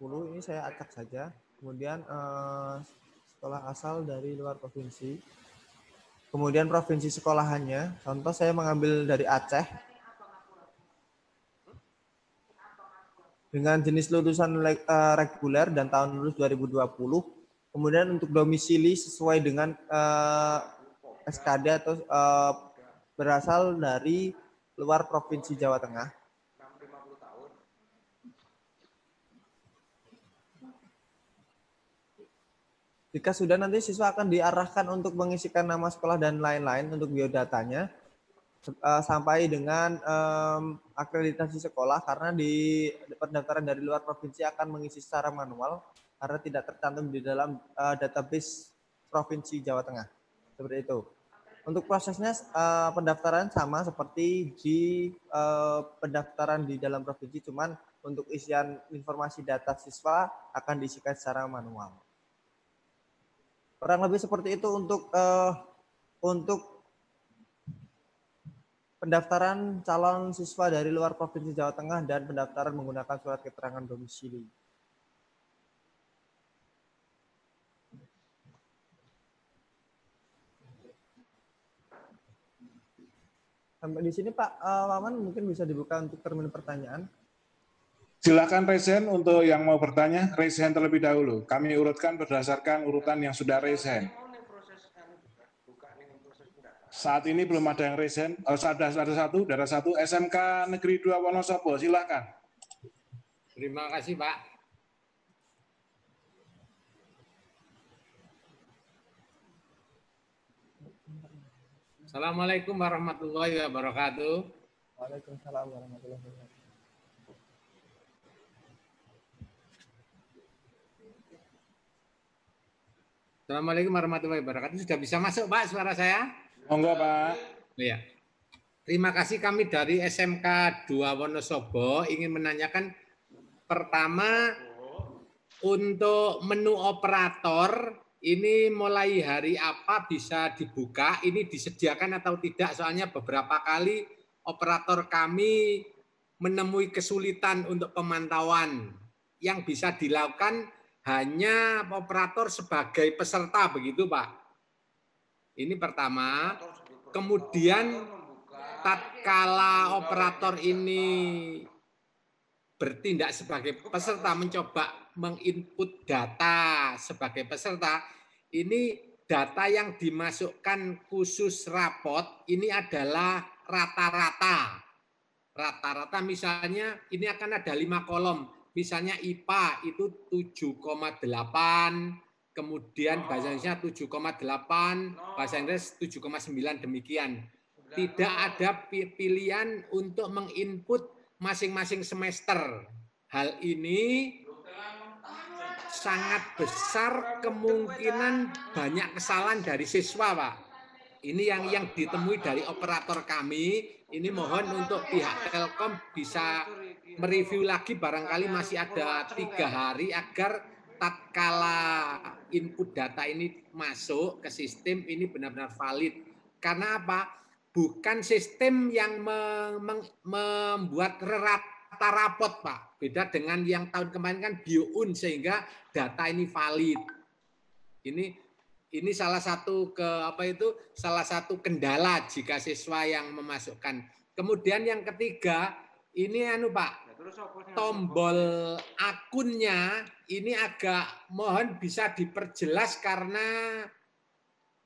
Ini saya acak saja. Kemudian sekolah asal dari luar provinsi. Kemudian provinsi sekolahannya. Contoh saya mengambil dari Aceh. Dengan jenis lulusan reguler dan tahun lulus 2020. Kemudian untuk domisili sesuai dengan SKD atau berasal dari luar provinsi Jawa Tengah. Jika sudah, nanti siswa akan diarahkan untuk mengisikan nama sekolah dan lain-lain untuk biodatanya sampai dengan akreditasi sekolah, karena di pendaftaran dari luar provinsi akan mengisi secara manual karena tidak tercantum di dalam database Provinsi Jawa Tengah. Seperti itu. Untuk prosesnya pendaftaran sama seperti di pendaftaran di dalam provinsi, cuman untuk isian informasi data siswa akan diisikan secara manual. Kurang lebih seperti itu untuk pendaftaran calon siswa dari luar Provinsi Jawa Tengah dan pendaftaran menggunakan surat keterangan domisili. Sampai di sini Pak Waman, mungkin bisa dibuka untuk termin pertanyaan. Silakan raise hand untuk yang mau bertanya, raise hand terlebih dahulu. Kami urutkan berdasarkan urutan yang sudah raise hand. Saat ini belum ada yang raise hand. Ada satu SMK Negeri 2 Wonosobo, silakan. Terima kasih Pak. Assalamualaikum warahmatullahi wabarakatuh. Waalaikumsalam warahmatullahi wabarakatuh. Assalamualaikum warahmatullahi wabarakatuh. Sudah bisa masuk Pak suara saya? Monggo Pak. Iya. Terima kasih, kami dari SMK 2 Wonosobo ingin menanyakan pertama untuk menu operator ini mulai hari apa bisa dibuka? Ini disediakan atau tidak? Soalnya beberapa kali operator kami menemui kesulitan untuk pemantauan. Yang bisa dilakukan hanya operator sebagai peserta, begitu Pak. Ini pertama. Kemudian tatkala operator ini bertindak sebagai peserta, mencoba menginput data sebagai peserta, ini data yang dimasukkan khusus rapot ini adalah rata-rata. Rata-rata misalnya ini akan ada 5 kolom. Misalnya IPA itu 7,8, kemudian bahasa Indonesia 7,8, bahasa Inggris 7,9, demikian. Tidak ada pilihan untuk menginput masing-masing semester. Hal ini sangat besar kemungkinan banyak kesalahan dari siswa, Pak. Ini yang ditemui dari operator kami. Ini mohon untuk pihak Telkom bisa mereview lagi, barangkali masih ada 3 hari agar tatkala input data ini masuk ke sistem ini benar-benar valid. Karena apa? Bukan sistem yang membuat rata rapot, Pak. Beda dengan yang tahun kemarin kan BioUn, sehingga data ini valid. Ini salah satu salah satu kendala jika siswa yang memasukkan. Kemudian yang ketiga, ini Pak, tombol akunnya ini agak mohon bisa diperjelas karena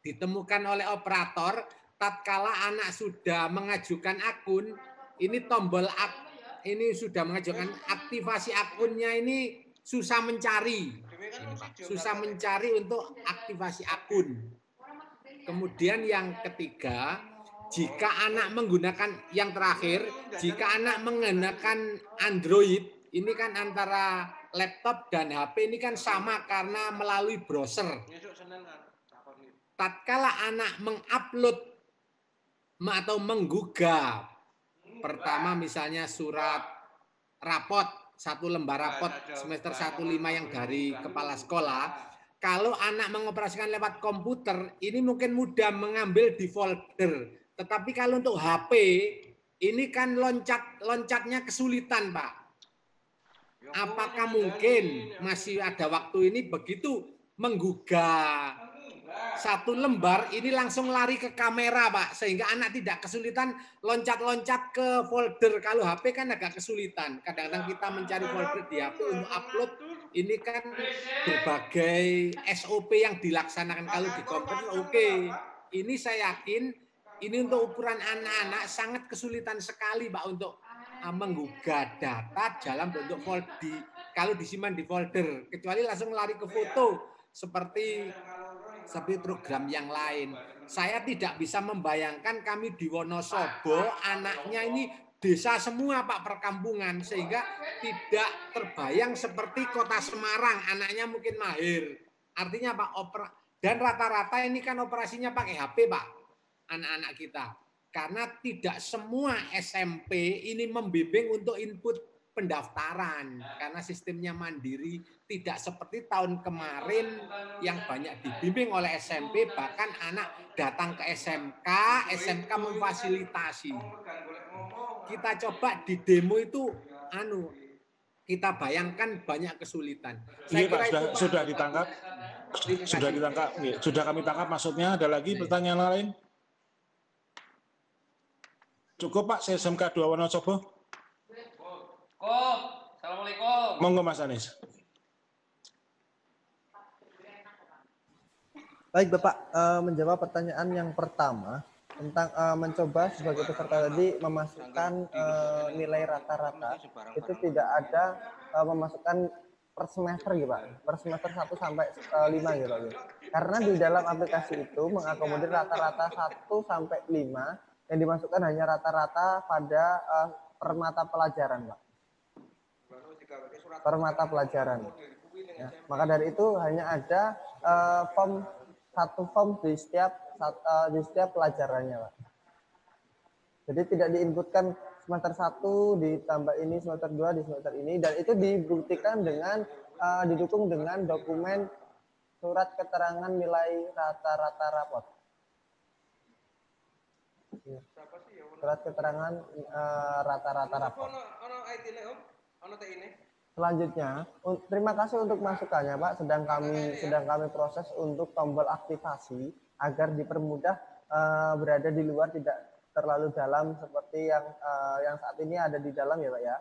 ditemukan oleh operator tatkala anak sudah mengajukan akun, ini tombol ini sudah mengajukan aktivasi akunnya ini susah mencari. Susah mencari untuk aktivasi akun. Kemudian yang ketiga, jika anak menggunakan yang terakhir, jika anak menggunakan Android, ini kan antara laptop dan HP ini kan sama karena melalui browser. Tatkala anak mengupload atau menggugah, pertama misalnya surat rapot, 1 lembar rapot semester 1/5 yang dari kepala sekolah, kalau anak mengoperasikan lewat komputer, ini mungkin mudah mengambil di folder. Tetapi kalau untuk HP, ini kan loncatnya kesulitan, Pak. Apakah mungkin masih ada waktu ini begitu menggugah 1 lembar, ini langsung lari ke kamera, Pak. Sehingga anak tidak kesulitan loncat-loncat ke folder. Kalau HP kan agak kesulitan. Kadang-kadang kita mencari folder di HP untuk upload. Ini kan berbagai SOP yang dilaksanakan. Kalau di komputer, oke. Ini saya yakin, ini untuk ukuran anak-anak sangat kesulitan sekali, Pak, untuk menggugah data dalam bentuk folder. Kalau disimpan di folder, kecuali langsung lari ke foto. Seperti program yang lain. Saya tidak bisa membayangkan kami di Wonosobo, anaknya ini desa semua, Pak, perkampungan, sehingga tidak terbayang seperti kota Semarang, anaknya mungkin mahir. Artinya, Pak, dan rata-rata ini kan operasinya pakai HP, Pak, anak-anak kita. Karena tidak semua SMP ini membimbing untuk input pendaftaran, karena sistemnya mandiri, tidak seperti tahun kemarin yang banyak dibimbing oleh SMP, bahkan anak datang ke SMK memfasilitasi. Kita coba di demo itu, kita bayangkan banyak kesulitan. Iya, Pak, sudah ditangkap. Sudah kami tangkap maksudnya. Ada lagi pertanyaan lain? Cukup, Pak, SMK 2 Wonosobo. Assalamualaikum. Monggo, Mas Anies. Baik, Bapak, menjawab pertanyaan yang pertama tentang mencoba sebagai peserta tadi memasukkan nilai rata-rata, itu tidak ada memasukkan per semester gitu, Pak. Per semester 1 sampai 5 gitu, Pak. Karena di dalam aplikasi itu mengakomodir rata-rata 1 sampai 5 yang dimasukkan hanya rata-rata pada per mata pelajaran, Pak. Per mata pelajaran. Ya, maka dari itu hanya ada satu form di setiap pelajarannya, Pak. Jadi tidak diinputkan semester 1 ditambah ini, semester 2 di semester ini, dan itu dibuktikan dengan didukung dengan dokumen surat keterangan nilai rata-rata rapot. Surat keterangan rata-rata rapot. Selanjutnya, terima kasih untuk masukannya, Pak. Sedang kami proses untuk tombol aktivasi agar dipermudah berada di luar, tidak terlalu dalam seperti yang saat ini ada di dalam, ya, Pak, ya.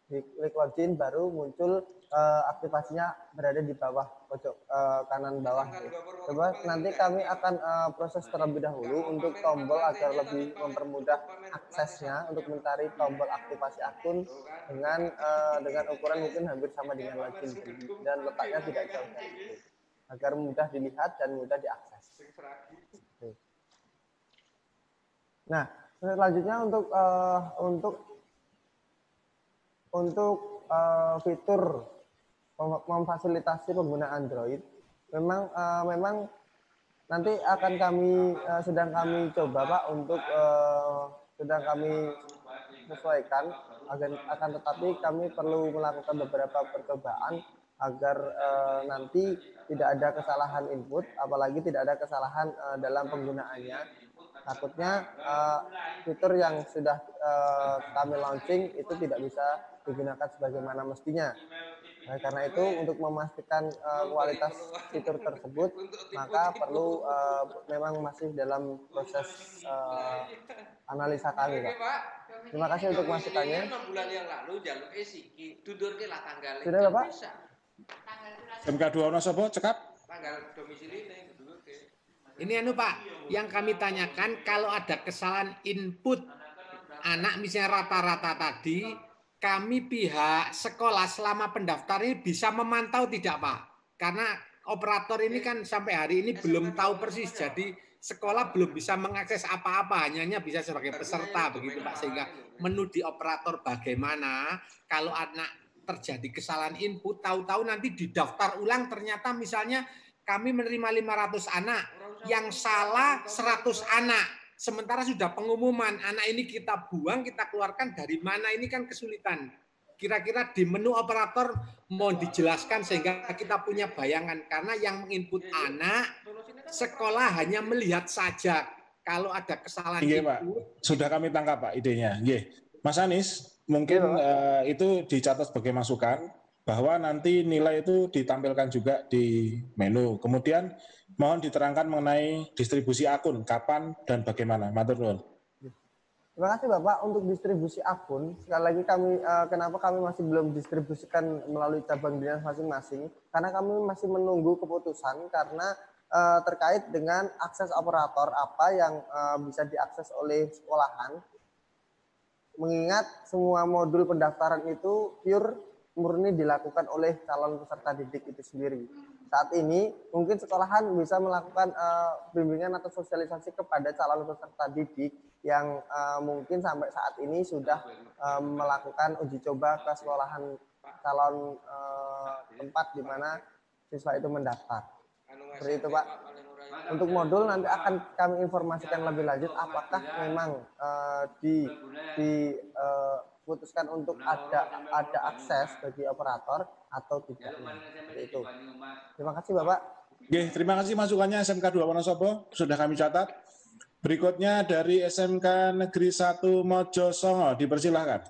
Klik login baru muncul aktivasinya berada di bawah pojok kanan bawah. Coba nanti kami akan proses terlebih dahulu untuk tombol agar lebih mempermudah aksesnya untuk mencari tombol aktivasi akun dengan ukuran mungkin hampir sama dengan login dan letaknya tidak jauh dari itu agar mudah dilihat dan mudah diakses. Nah, selanjutnya untuk fitur memfasilitasi pengguna Android, memang nanti sedang kami coba, Pak, untuk sedang kami sesuaikan, akan tetapi kami perlu melakukan beberapa percobaan agar nanti tidak ada kesalahan input, apalagi tidak ada kesalahan dalam penggunaannya. Takutnya fitur yang sudah kami launching itu tidak bisa digunakan sebagaimana mestinya. Nah, karena itu untuk memastikan kualitas fitur tersebut, maka perlu memang masih dalam proses analisa kami, Pak. Terima kasih untuk masukannya. 6 bulan yang lalu jalur esiki dudurke lah tanggal. Sudah, Bapak? SMK 2 Wonosobo cekap. Tanggal domisili ini dudurke. Ini Pak, yang kami tanyakan kalau ada kesalahan input anak misalnya rata-rata tadi, kami pihak sekolah selama pendaftaran ini bisa memantau tidak, Pak? Karena operator ini kan sampai hari ini belum tahu persis, jadi sekolah belum bisa mengakses apa-apa, hanya bisa sebagai peserta begitu Pak, sehingga menu di operator bagaimana kalau anak terjadi kesalahan input, tahu-tahu nanti didaftar ulang ternyata misalnya kami menerima 500 anak, yang salah 100 anak. Sementara sudah pengumuman, anak ini kita buang, kita keluarkan dari mana, ini kan kesulitan. Kira-kira di menu operator mohon dijelaskan sehingga kita punya bayangan. Karena yang menginput anak, sekolah hanya melihat saja. Kalau ada kesalahan Iya, Pak. input. Sudah kami tangkap, Pak, idenya. Iya. Mas Anies, mungkin itu dicatat sebagai masukan bahwa nanti nilai itu ditampilkan juga di menu. Kemudian mohon diterangkan mengenai distribusi akun, kapan dan bagaimana. Matur nuwun. Terima kasih Bapak untuk distribusi akun. Sekali lagi kami kenapa kami masih belum distribusikan melalui cabang dinas masing-masing? Karena kami masih menunggu keputusan karena terkait dengan akses operator apa yang bisa diakses oleh sekolahan. Mengingat semua modul pendaftaran itu pure murni dilakukan oleh calon peserta didik itu sendiri. Saat ini mungkin sekolahan bisa melakukan bimbingan atau sosialisasi kepada calon peserta didik yang mungkin sampai saat ini sudah melakukan uji coba ke sekolahan calon tempat di mana siswa itu mendaftar. Seperti itu Pak. Untuk modul nanti akan kami informasikan lebih lanjut apakah memang diputuskan untuk ada akses bagi operator atau tidak. Seperti itu. Terima kasih Bapak. Oke, terima kasih masukannya SMK 2 Wonosobo, sudah kami catat. Berikutnya dari SMK Negeri 1 Mojosongo, dipersilahkan.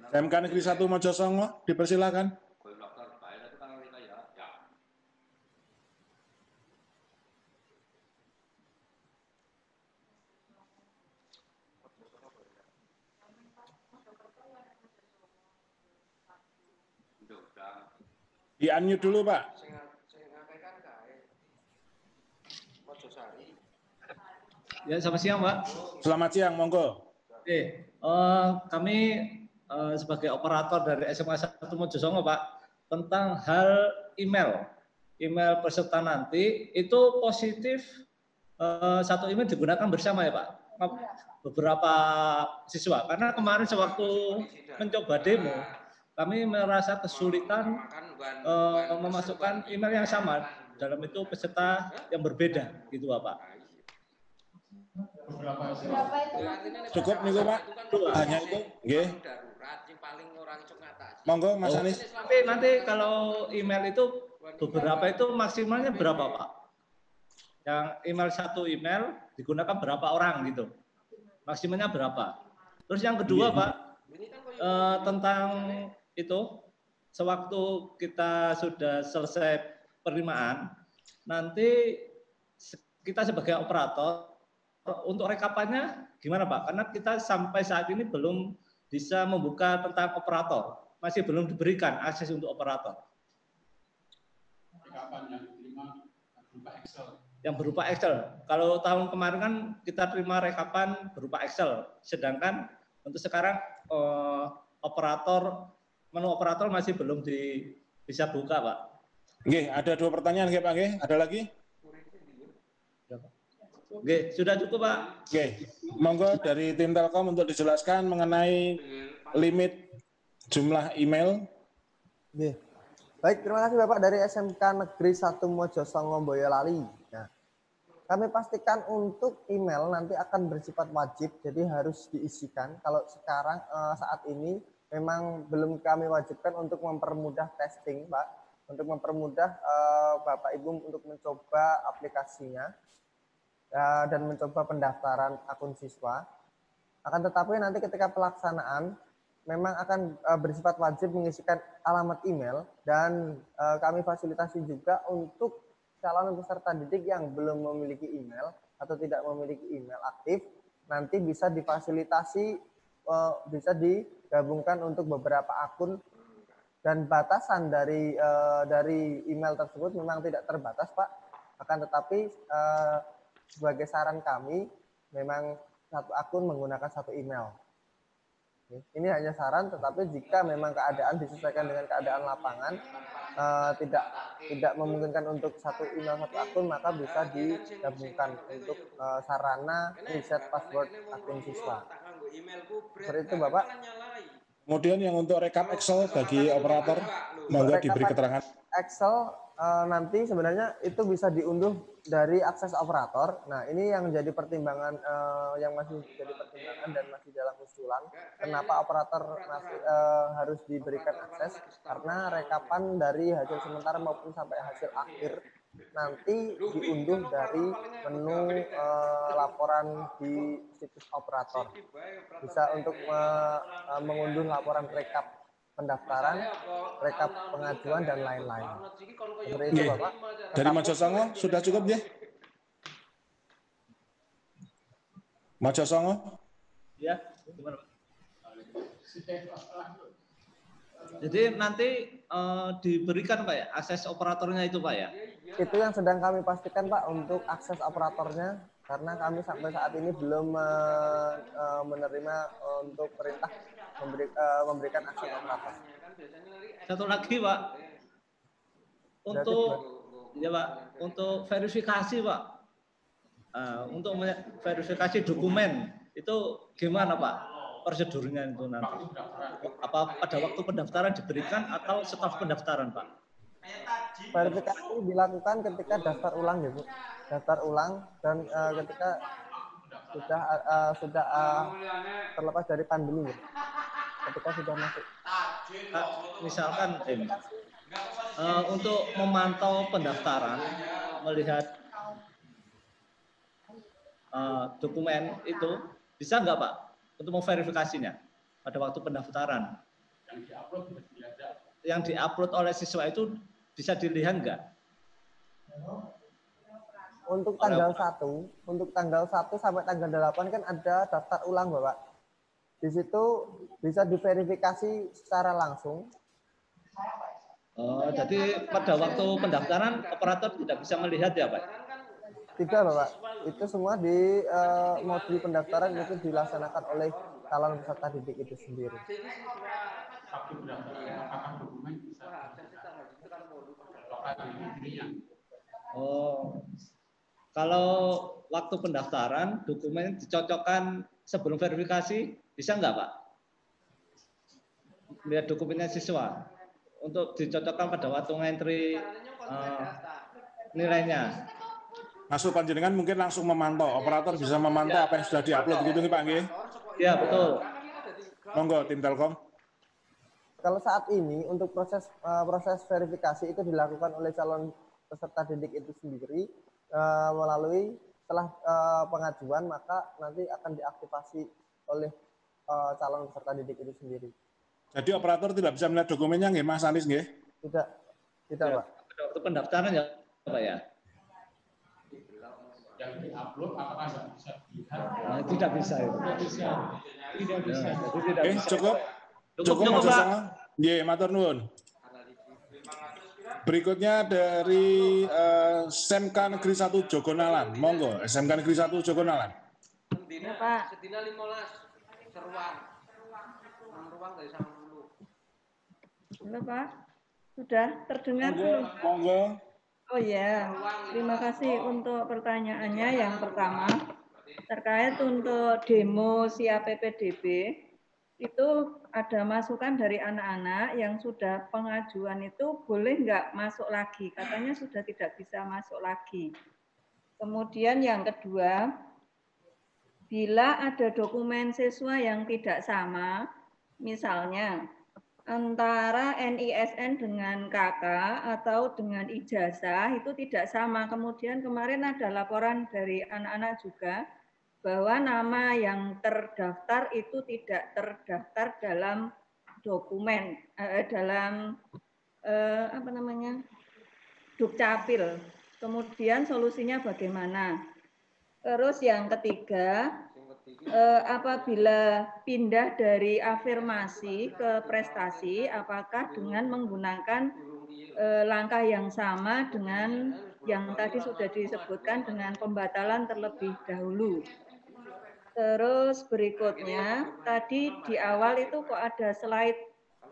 SMK Negeri 1 Mojosongo, dipersilahkan. Di-unmute dulu, Pak. Ya, selamat siang, Pak. Selamat siang, monggo. Oke, kami sebagai operator dari SMK 1 Mojosongo, Pak, tentang hal email peserta nanti itu positif satu email digunakan bersama ya Pak, beberapa siswa. Karena kemarin sewaktu mencoba demo, kami merasa kesulitan memasukkan email yang sama dalam itu peserta yang berbeda, gitu Pak. Cukup nih Pak, hanya itu. Nggih. Monggo Mas Anies. Tapi nanti kalau email itu beberapa itu maksimalnya berapa Pak? Yang email satu email digunakan berapa orang gitu? Maksimalnya berapa? Terus yang kedua Pak, tentang itu sewaktu kita sudah selesai penerimaan, nanti kita sebagai operator untuk rekapannya gimana Pak? Karena kita sampai saat ini belum bisa membuka tentang operator, masih belum diberikan akses untuk operator. Rekapan yang diterima berupa Excel. Yang berupa Excel. Kalau tahun kemarin kan kita terima rekapan berupa Excel, sedangkan untuk sekarang menu operator masih belum bisa buka Pak. Oke, ada 2 pertanyaan Pak. Ada lagi? Oke, sudah cukup Pak. Oke, monggo dari tim Telkom untuk dijelaskan mengenai limit jumlah email. Oke. Baik, terima kasih Bapak dari SMK Negeri 1 Mojosongo Boyolali. Nah, kami pastikan untuk email nanti akan bersifat wajib, jadi harus diisikan. Kalau sekarang saat ini memang belum kami wajibkan untuk mempermudah testing, Pak, untuk mempermudah Bapak Ibu untuk mencoba aplikasinya. Dan mencoba pendaftaran akun siswa. Akan tetapi nanti ketika pelaksanaan memang akan bersifat wajib mengisikan alamat email dan kami fasilitasi juga untuk calon peserta didik yang belum memiliki email atau tidak memiliki email aktif nanti bisa difasilitasi bisa digabungkan untuk beberapa akun dan batasan dari email tersebut memang tidak terbatas Pak. Akan tetapi sebagai saran kami, memang satu akun menggunakan satu email. Ini hanya saran, tetapi jika memang keadaan disesuaikan dengan keadaan lapangan, tidak memungkinkan untuk satu email satu akun, maka bisa digabungkan untuk sarana reset password akun siswa. Seperti itu, Bapak. Kemudian yang untuk rekap Excel bagi operator, monggo diberi keterangan. Excel nanti sebenarnya itu bisa diunduh dari akses operator. Nah, ini yang jadi pertimbangan, yang masih jadi pertimbangan dan masih dalam usulan. Kenapa operator masih harus diberikan akses? Karena rekapan dari hasil sementara maupun sampai hasil akhir nanti diunduh dari menu laporan di situs operator. Bisa untuk mengunduh laporan rekap pendaftaran, rekap pengajuan, dan lain-lain. Seperti itu, Bapak. Dari Majo Songo, sudah cukup ya? Majo Songo? Ya, gimana Pak? Jadi nanti diberikan Pak ya, akses operatornya itu Pak ya? Itu yang sedang kami pastikan Pak untuk akses operatornya, karena kami sampai saat ini belum menerima untuk perintah memberikan akses operator. Satu lagi Pak, untuk verifikasi Pak, untuk verifikasi dokumen itu gimana Pak prosedurnya itu nanti? Apa pada waktu pendaftaran diberikan atau setelah pendaftaran Pak? Verifikasi dilakukan ketika daftar ulang ya Bu, daftar ulang dan ketika sudah terlepas dari pandemi ya. Ketika sudah masuk. Misalkan untuk memantau pendaftaran, melihat dokumen itu bisa nggak Pak untuk memverifikasinya pada waktu pendaftaran? Yang diupload oleh siswa itu bisa dilihat nggak? Untuk tanggal 1 sampai tanggal 8 kan ada daftar ulang Bapak. Di situ bisa diverifikasi secara langsung. Oh, jadi pada waktu pendaftaran operator tidak bisa melihat ya Pak? Tidak Bapak, itu semua di modul pendaftaran itu dilaksanakan oleh calon peserta didik itu sendiri. Oh, kalau waktu pendaftaran dokumen dicocokkan sebelum verifikasi bisa nggak Pak? Lihat dokumennya siswa untuk dicocokkan pada waktu ngentri nilainya. Masuk panjenengan mungkin langsung memantau, operator bisa memantau apa yang sudah diupload gitu nih Pak Nggih? Iya betul. Monggo tim Telkom. Kalau saat ini untuk proses verifikasi itu dilakukan oleh calon peserta didik itu sendiri melalui setelah pengajuan, maka nanti akan diaktifasi oleh calon peserta didik itu sendiri. Jadi operator tidak bisa melihat dokumennya nggih Mas Anis nggih? Tidak ya, Pak. Pada waktu pendaftaran ya Pak ya? Yang diupload apakah nggak bisa dilihat? Nah, tidak bisa itu. Tidak bisa. Cukup Mas Songo. Nggih, matur nuwun. Berikutnya dari SMK Negeri 1 Jogonalan. Monggo, SMK Negeri 1 Jogonalan. Ya, Pak. Sedina 15 seruan. 6 ruang dari sana dulu. Halo, Pak. Sudah terdengar belum? Monggo. Oh ya, terima kasih untuk pertanyaannya. Yang pertama, terkait untuk demo SIAP PPDB, itu ada masukan dari anak-anak yang sudah pengajuan itu boleh nggak masuk lagi, katanya sudah tidak bisa masuk lagi. Kemudian yang kedua, bila ada dokumen siswa yang tidak sama, misalnya antara NISN dengan KK atau dengan ijazah itu tidak sama. Kemudian kemarin ada laporan dari anak-anak juga bahwa nama yang terdaftar itu tidak terdaftar dalam dokumen, dalam Dukcapil. Kemudian solusinya bagaimana? Terus yang ketiga, apabila pindah dari afirmasi ke prestasi, apakah dengan menggunakan langkah yang sama dengan yang tadi sudah disebutkan dengan pembatalan terlebih dahulu? Terus berikutnya, tadi di awal itu kok ada slide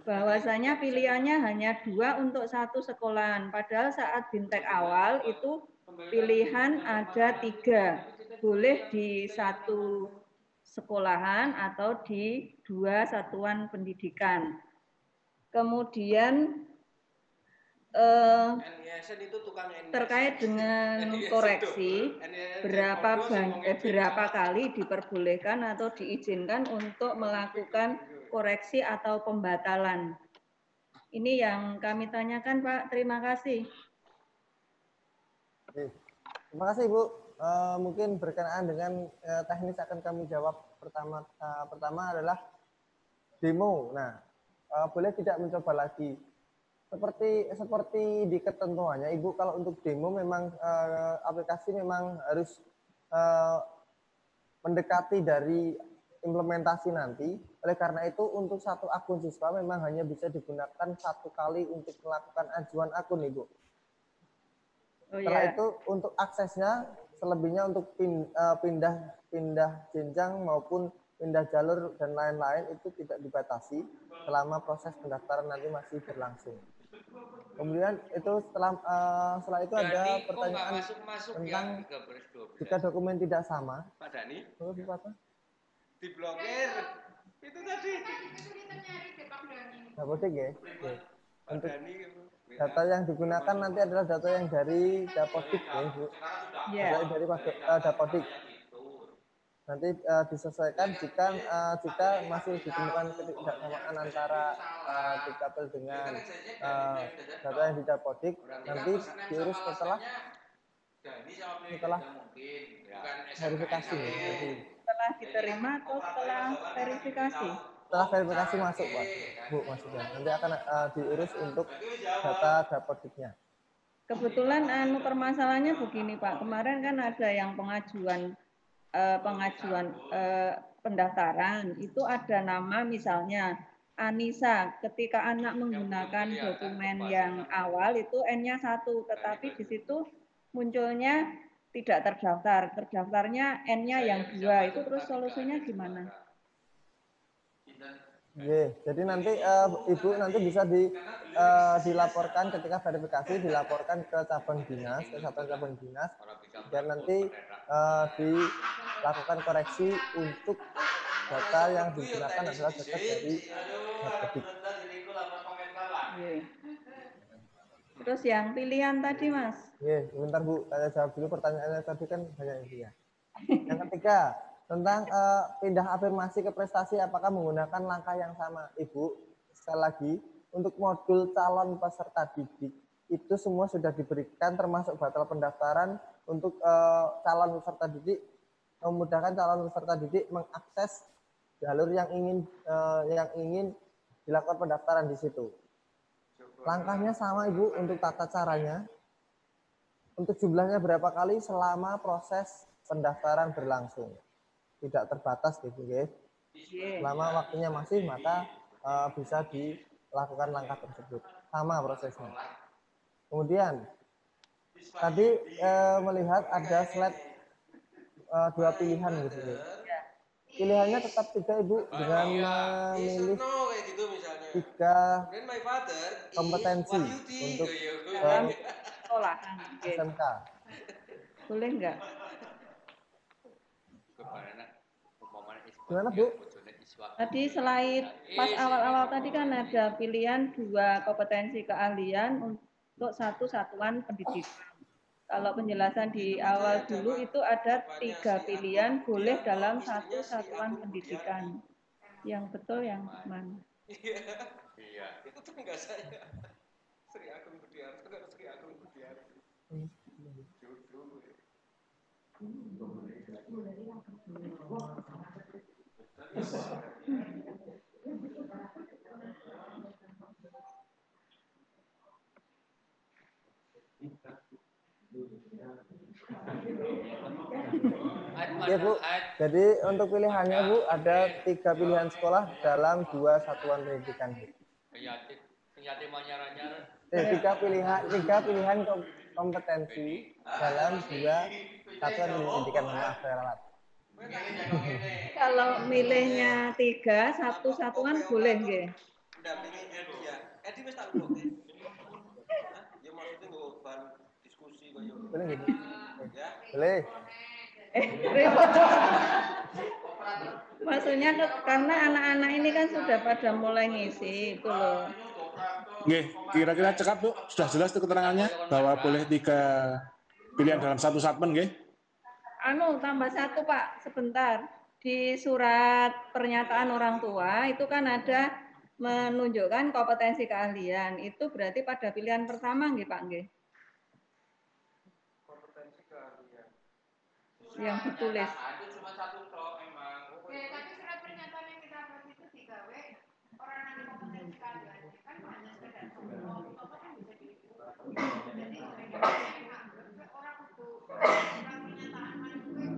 bahwasanya pilihannya hanya 2 untuk satu sekolahan. Padahal saat bintek awal itu pilihan ada 3. Boleh di satu sekolahan atau di 2 satuan pendidikan. Kemudian terkait dengan koreksi, berapa kali diperbolehkan atau diizinkan untuk melakukan koreksi atau pembatalan. Ini yang kami tanyakan, Pak. Terima kasih. Terima kasih, Ibu. Mungkin berkenaan dengan teknis akan kami jawab. Pertama adalah demo. Nah, boleh tidak mencoba lagi? Seperti di ketentuannya, Ibu, kalau untuk demo memang aplikasi memang harus mendekati dari implementasi nanti. Oleh karena itu, untuk satu akun siswa memang hanya bisa digunakan 1 kali untuk melakukan ajuan akun, Ibu. Setelah itu, untuk aksesnya, selebihnya untuk pindah jenjang maupun pindah jalur dan lain-lain itu tidak dibatasi selama proses pendaftaran nanti masih berlangsung. Kemudian itu setelah itu ada pertanyaan tentang jika dokumen tidak sama. Pak Dani, diblokir. Itu tadi. Dapodik ya. Untuk data yang digunakan nanti adalah data yang dari Dapodik ya, Bu. Data yang dari Dapodik. Nanti disesuaikan jika masih ditemukan ketidaksamaan antara dukcapil dengan data yang di Dapodik, nanti diurus setelah verifikasi. Setelah diterima atau setelah verifikasi? Setelah verifikasi masuk, Pak. Bu, maksudnya. Nanti akan diurus untuk data Dapodiknya. Kebetulan permasalahannya begini, Pak. Kemarin kan ada yang pengajuan pendaftaran itu ada nama misalnya Anissa. Ketika anak menggunakan dokumen yang awal itu N-nya 1, tetapi di situ munculnya tidak terdaftar, terdaftarnya N-nya yang 2. Itu terus solusinya gimana? Jadi nanti Ibu nanti bisa dilaporkan ketika verifikasi, dilaporkan ke cabang dinas, ke cabang dinas, dan nanti dilakukan koreksi untuk data yang digunakan adalah data dari Dapodik. Terus yang pilihan tadi, Mas? Sebentar Bu, saya jawab dulu pertanyaannya tadi kan banyak ya. Yang ketiga, tentang pindah afirmasi ke prestasi, apakah menggunakan langkah yang sama? Ibu, sekali lagi, untuk modul calon peserta didik, itu semua sudah diberikan termasuk batal pendaftaran untuk calon peserta didik, memudahkan calon peserta didik mengakses jalur yang ingin dilakukan pendaftaran di situ. Langkahnya sama, Ibu, untuk tata caranya. Untuk jumlahnya berapa kali selama proses pendaftaran berlangsung. Tidak terbatas gitu, guys. Selama waktunya masih, maka bisa dilakukan langkah tersebut. Sama prosesnya. Kemudian tadi melihat ada slide 2 pilihan gitu, guys. Pilihannya tetap 3, Ibu, dengan memilih 3 kompetensi untuk sekolahan. SMK. Boleh enggak? Gimana, Bu? Tadi slide pas awal-awal tadi kan ada pilihan 2 kompetensi keahlian untuk 1 satuan pendidikan. Kalau penjelasan di awal dulu itu ada 3 pilihan boleh dalam 1 satuan pendidikan. Yang betul yang mana? Iya. Itu tuh enggak saya. Sri Agung Budiarto, enggak Sri Agung Budiarto. Ya, Bu. Jadi untuk pilihannya, Bu, ada 3 pilihan sekolah dalam 2 satuan pendidikan. 3 pilihan kompetensi dalam 2 satuan pendidikan. Maaf, saya ralat. Kalau milihnya 3, satu-satuan boleh nggih. Mendampingi Edi ya. Edi wis tak urut. Ya maksudnya nggak bahan diskusi kok yo. Boleh nggih? Ya. Boleh. Maksudnya karena anak-anak ini kan sudah pada mulai ngisi itu loh. Nggih, kira-kira cekap Bu, sudah jelas itu keterangannya bahwa boleh 3 pilihan dalam satu statement nggih? Tambah satu Pak, sebentar. Di surat pernyataan orang tua itu kan ada menunjukkan kompetensi keahlian. Itu berarti pada pilihan pertama nggih Pak nggih? Kompetensi keahlian. Yang ditulis. Itu cuma satu tok emang. Oke, tapi surat pernyataan yang kita buat itu digawe orang yang kompetensi keahlian kan hanya sekedar sombong. Apa kan bisa diubah. Jadi orang kudu surat pernyataan mana gue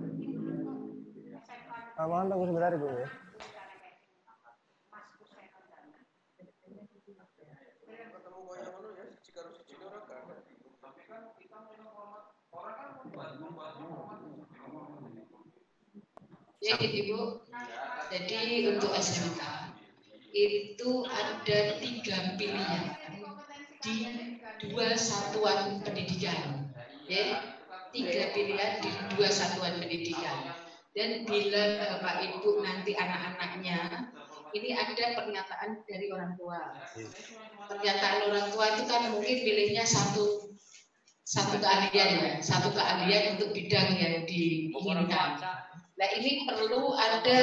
Mohon tunggu sebentar Ibu ya. Ketemu koyo ngono ya siji karo siji ora gak. Tapi kan kita menghormat orang kan membantu. Ya Ibu, jadi untuk SMK itu ada 3 pilihan di 2 satuan pendidikan, ya 3 pilihan di 2 satuan pendidikan. Dan bila Bapak Ibu nanti anak-anaknya, ini ada pernyataan dari orang tua. Pernyataan orang tua itu kan mungkin pilihnya satu keahlian ya, satu keahlian untuk bidang yang diinginkan. Nah ini perlu ada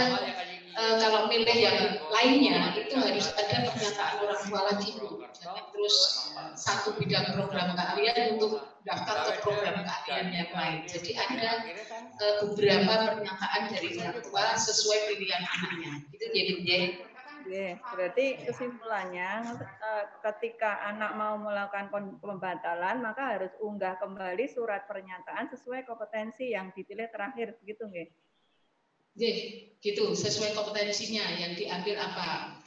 kalau milih yang lainnya itu harus ada pernyataan orang tua lagi Bu. Jangan terus satu bidang program keahlian untuk daftar ke program keahlian yang lain. Jadi ada beberapa pernyataan dari orang tua sesuai pilihan anaknya. Itu jadi berarti kesimpulannya ketika anak mau melakukan pembatalan maka harus unggah kembali surat pernyataan sesuai kompetensi yang dipilih terakhir, begitu nggih? Gitu, sesuai kompetensinya yang diambil apa.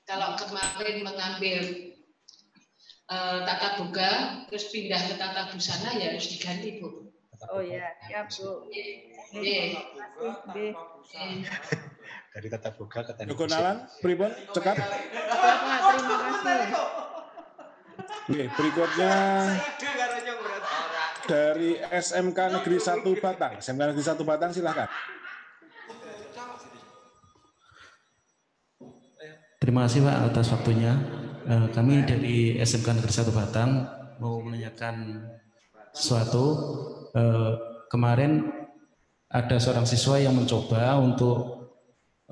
Kalau kemarin mengambil tata boga, terus pindah ke tata busana ya harus diganti Bu. Oh ya, siap Bu. Dari tata boga ke teknik. Kenalan, pripun cekap. Terima kasih. Oke, berikutnya dari SMK Negeri 1 Batang. SMK Negeri 1 Batang silakan. Terima kasih Pak atas waktunya. Kami dari SMK Negeri 1 Batang mau menanyakan sesuatu. Kemarin ada seorang siswa yang mencoba untuk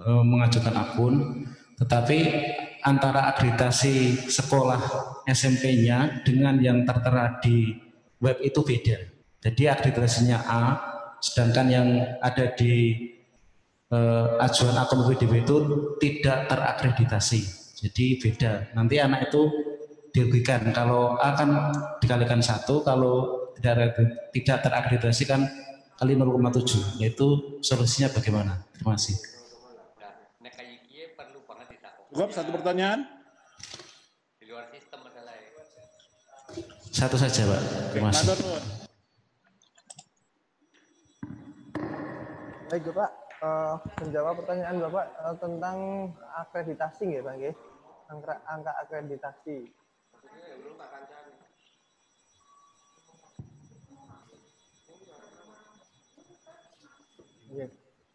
mengajukan akun, tetapi antara akreditasi sekolah SMP-nya dengan yang tertera di web itu beda. Jadi akreditasinya A, sedangkan yang ada di ajuan akun PDB itu tidak terakreditasi, jadi beda. Nanti anak itu dirugikan. Kalau A kan dikalikan 1, kalau tidak terakreditasi kan kali 0,7. Yaitu solusinya bagaimana? Terima kasih. Cukup satu pertanyaan? Di luar sistem adalah Satu saja Pak. Terima kasih. Baik Bapak. Menjawab pertanyaan Bapak tentang akreditasi nggih Pak nggih. Angka akreditasi.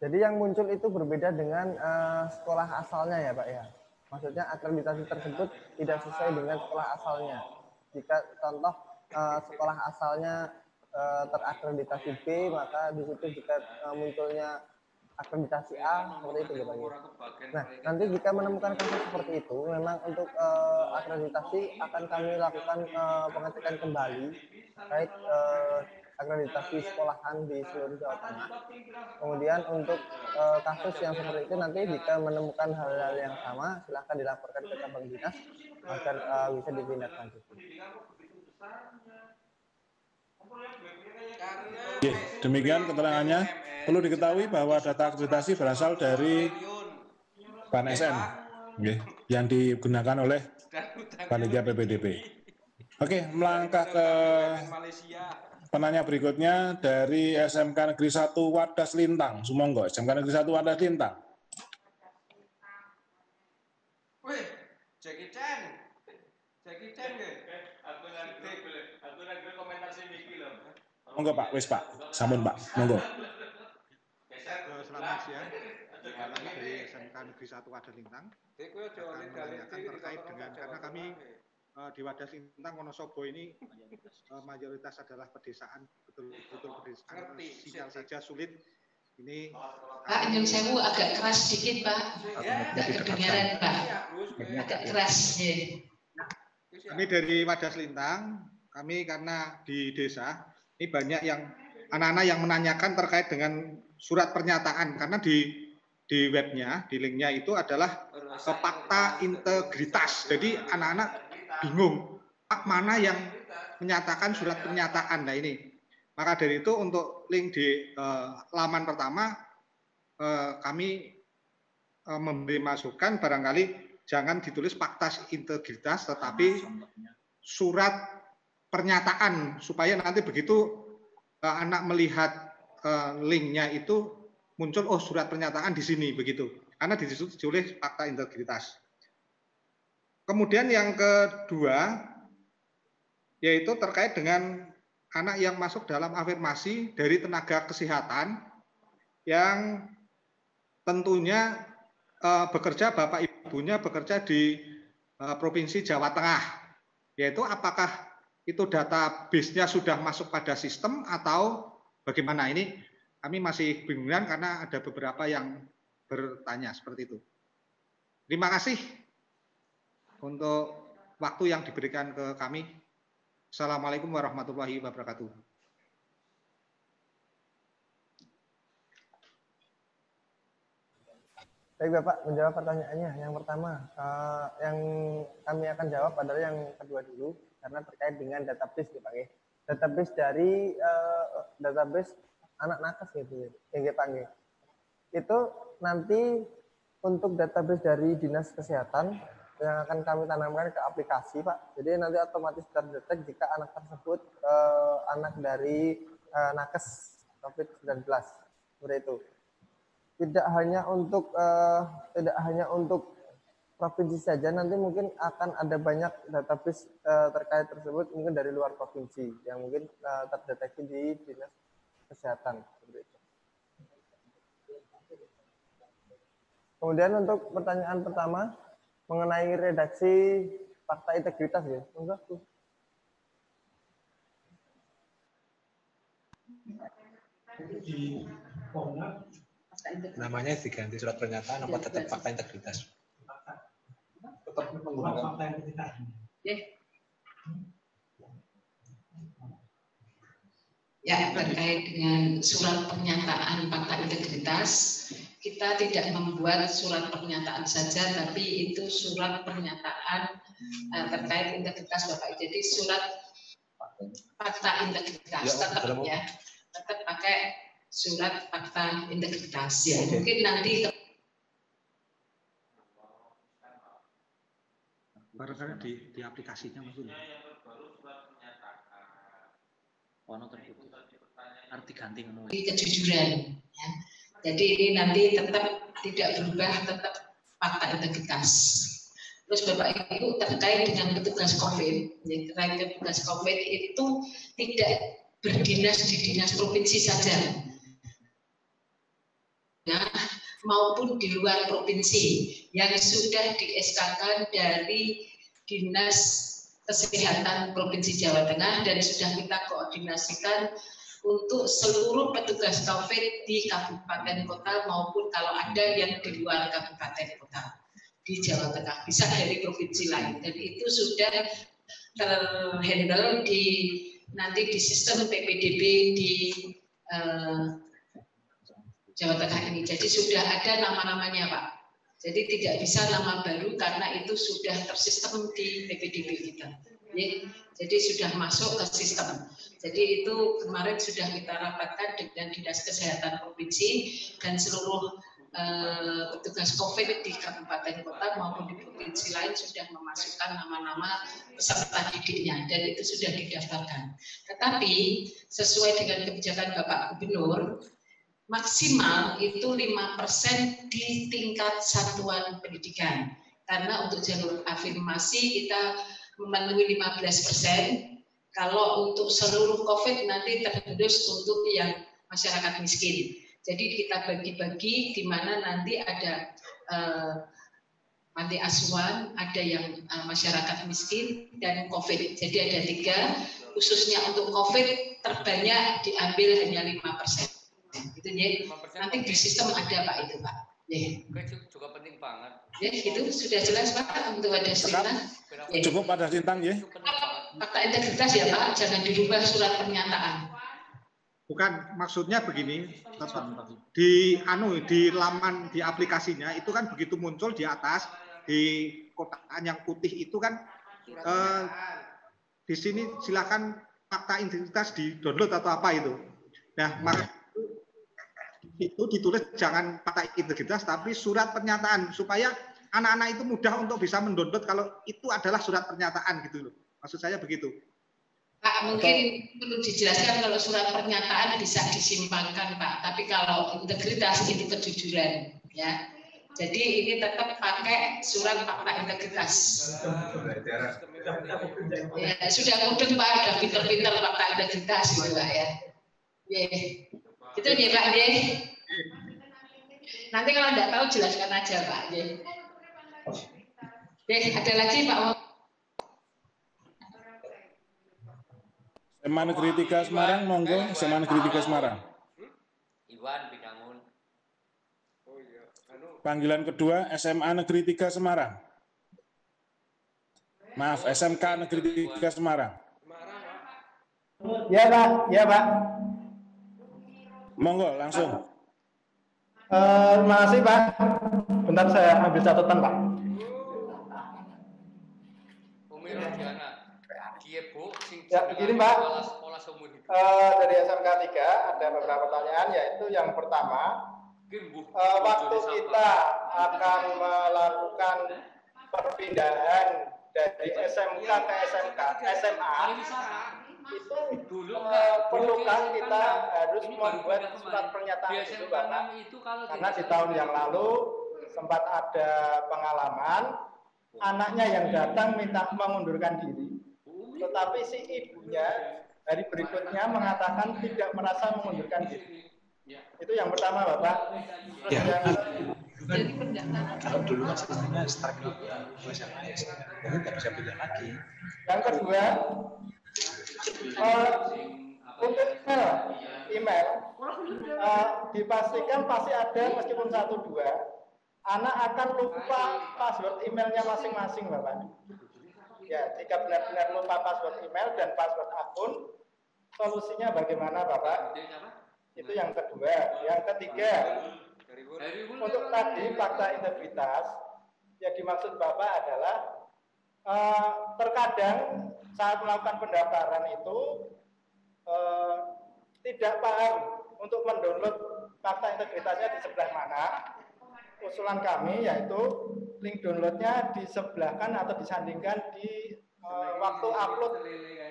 Jadi yang muncul itu berbeda dengan sekolah asalnya ya Pak ya. Maksudnya akreditasi tersebut tidak sesuai dengan sekolah asalnya. Jika contoh sekolah asalnya terakreditasi B, maka di situ jika munculnya akreditasi A seperti itu ya Pak. Nah, nanti jika menemukan kasus seperti itu, memang untuk akreditasi akan kami lakukan pengecekan kembali baik akreditasi sekolahan di seluruh Jawa Tengah. Kemudian untuk kasus yang seperti itu nanti jika menemukan hal-hal yang sama, silakan dilaporkan ke cabang dinas agar bisa ditindaklanjuti. Demikian keterangannya. Perlu diketahui bahwa data akreditasi berasal dari PAN-SM yang digunakan oleh panitia PPDB. Oke, melangkah ke penanya berikutnya dari SMK Negeri 1 Wadas Lintang. Sumonggo, SMK Negeri 1 Wadas Lintang. Wih, Jackie Chan nggih. Aku lagi komentar sing iki lho. Monggo Pak, wis Pak. Sampun Pak, monggo. Selamat siang. Kami dari SMK Negeri 1 Wadas Lintang akan menanyakan terkait dengan, karena kami di Wadas Lintang Wonosobo ini mayoritas adalah pedesaan, betul-betul pedesaan, sinyal saja sulit. Ini Pak, nyun sewu agak keras sedikit Pak, nggak kedengaran Pak, agak keras. Kami dari Wadas Lintang, kami karena di desa ini banyak yang anak-anak yang menanyakan terkait dengan surat pernyataan, karena di webnya, di linknya itu adalah fakta integritas. Jadi anak-anak bingung, Pak, mana yang menyatakan surat pernyataan. Nah ini, maka dari itu untuk link di laman pertama kami memberi masukan barangkali jangan ditulis fakta integritas, tetapi surat pernyataan, supaya nanti begitu anak melihat linknya itu muncul, oh surat pernyataan di sini begitu, karena di situ ditulis fakta integritas. Kemudian yang kedua yaitu terkait dengan anak yang masuk dalam afirmasi dari tenaga kesehatan yang tentunya bekerja, bapak ibunya bekerja di Provinsi Jawa Tengah, yaitu apakah itu database-nya sudah masuk pada sistem atau bagaimana. Ini kami masih bingungan karena ada beberapa yang bertanya seperti itu. Terima kasih untuk waktu yang diberikan ke kami. Assalamualaikum warahmatullahi wabarakatuh. Baik Bapak, menjawab pertanyaannya. Yang pertama, yang kami akan jawab adalah yang kedua dulu, karena terkait dengan database nih Pak. Database dari database anak nakes gitu ya, Pak. Itu nanti untuk database dari Dinas Kesehatan yang akan kami tanamkan ke aplikasi Pak. Jadi nanti otomatis terdetek jika anak tersebut anak dari nakes COVID-19. Seperti itu. Tidak hanya untuk provinsi saja, nanti mungkin akan ada banyak database terkait tersebut mungkin dari luar provinsi yang mungkin terdeteksi di Dinas Kesehatan. Seperti itu. Kemudian untuk pertanyaan pertama mengenai redaksi fakta integritas ya, enggak tuh. Namanya diganti surat pernyataan apa tetap fakta integritas? Tetap menggunakan fakta integritas. Ya, terkait dengan surat pernyataan fakta integritas, kita tidak membuat surat pernyataan saja, tapi itu surat pernyataan terkait integritas Bapak. Jadi surat fakta integritas tetap ya, tetap pakai surat fakta integritas. Ya, mungkin nanti barangkali di aplikasinya maksudnya. Arti ganti kejujuran. Ya. Jadi ini nanti tetap tidak berubah, tetap fakta integritas. Terus Bapak Ibu terkait dengan petugas COVID, ya, terkait petugas COVID itu tidak berdinas di dinas provinsi saja, ya, maupun di luar provinsi yang sudah di-SK-kan dari Dinas Kesehatan Provinsi Jawa Tengah dan sudah kita koordinasikan untuk seluruh petugas COVID di kabupaten kota maupun kalau ada yang di luar kabupaten kota di Jawa Tengah, bisa dari provinsi lain, dan itu sudah terhandle di nanti di sistem PPDB di Jawa Tengah ini. Jadi sudah ada nama-namanya Pak. Jadi tidak bisa nama baru karena itu sudah tersistem di PPDB kita. Ya, jadi sudah masuk ke sistem. Jadi itu kemarin sudah kita rapatkan dengan Dinas Kesehatan Provinsi dan seluruh petugas COVID di kabupaten kota maupun di provinsi lain sudah memasukkan nama-nama peserta didiknya dan itu sudah didaftarkan. Tetapi sesuai dengan kebijakan Bapak Gubernur, maksimal itu 5% di tingkat satuan pendidikan. Karena untuk jalur afirmasi kita memenuhi 15%. Kalau untuk seluruh COVID nanti tergerus untuk yang masyarakat miskin. Jadi kita bagi-bagi di mana nanti ada panti asuhan, ada yang masyarakat miskin dan COVID. Jadi ada 3, khususnya untuk COVID terbanyak diambil hanya 5%. Gitu ya. Nanti di sistem ada Pak itu Pak. Ya. Juga penting banget. Ya, itu sudah jelas Pak untuk Wadas Lintang. Ya. Cukup Wadas Lintang ya. Fakta integritas ya Pak, jangan dirubah surat pernyataan. Bukan, maksudnya begini, di laman di aplikasinya itu kan begitu muncul di atas di kotaan yang putih itu kan di sini silakan fakta integritas di download atau apa itu. Nah, maka itu ditulis jangan fakta integritas tapi surat pernyataan supaya anak-anak itu mudah untuk bisa mendownload kalau itu adalah surat pernyataan gitu loh. Maksud saya begitu. Pak, mungkin perlu dijelaskan kalau surat pernyataan bisa disimpankan, Pak. Tapi kalau integritas itu kejujuran, ya. Jadi ini tetap pakai surat fakta integritas. Ya, sudah mudeng Pak, sudah pinter-pinter fakta integritas gitu Pak ya. Ya, itu ya Pak ya. Nanti kalau tidak tahu jelaskan aja Pak. Ya. Ada lagi Pak. SMA Negeri 3 Semarang, monggo. SMA Negeri 3 Semarang. Iwan Binangun. Panggilan kedua SMA Negeri 3 Semarang. Maaf, SMK Negeri 3 Semarang. Ya Pak, ya Pak. Monggo langsung. Terima kasih Pak. Bentar saya ambil catatan Pak. Ya, begini Pak, dari SMK 3 ada beberapa pertanyaan, yaitu yang pertama, waktu kita akan melakukan perpindahan dari SMK ke SMA, itu perlukah kita harus membuat surat pernyataan itu Bapak? Karena di tahun yang lalu sempat ada pengalaman, anaknya yang datang minta mengundurkan diri. Tetapi si ibunya hari berikutnya mengatakan tidak merasa mengundurkan diri. Itu yang pertama, Bapak. Terus Ya. kalau dulu kan sistemnya start dulu SMA ya, jadi nggak bisa pindah lagi. Yang kedua, untuk email dipastikan pasti ada meskipun 1-2 anak akan lupa password emailnya masing-masing, Bapak. Ya, jika benar-benar lupa password email dan password akun, solusinya bagaimana, Bapak? Itu yang kedua. Yang ketiga, untuk tadi fakta integritas, yang dimaksud Bapak adalah terkadang saat melakukan pendaftaran itu tidak paham untuk mendownload fakta integritasnya di sebelah mana. Usulan kami yaitu link downloadnya disebelahkan atau disandingkan di waktu upload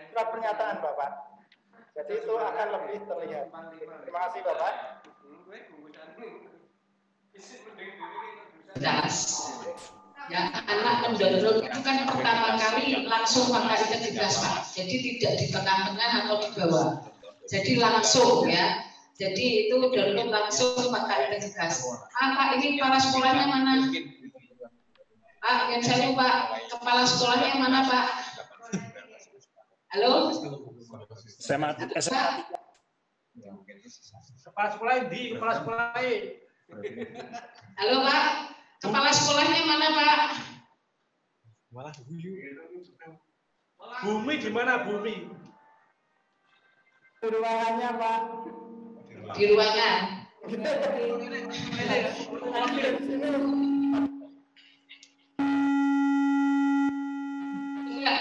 surat pernyataan Bapak. Jadi itu akan lebih terlihat. Terima kasih Bapak. Ya, anak mendownload itu kan pertama kali langsung fakta integritas Pak. Jadi tidak di tengah-tengah atau di bawah. Jadi langsung ya. Jadi itu download langsung fakta integritas. Pak, ini kepala sekolahnya mana? Pak, yang saya lupa, kepala sekolahnya mana Pak? Halo? Kepala sekolah di kepala sekolah. Halo Pak, kepala sekolahnya mana Pak? Bumi di mana Bumi? Di ruangannya Pak. Di ruangan. Enggak.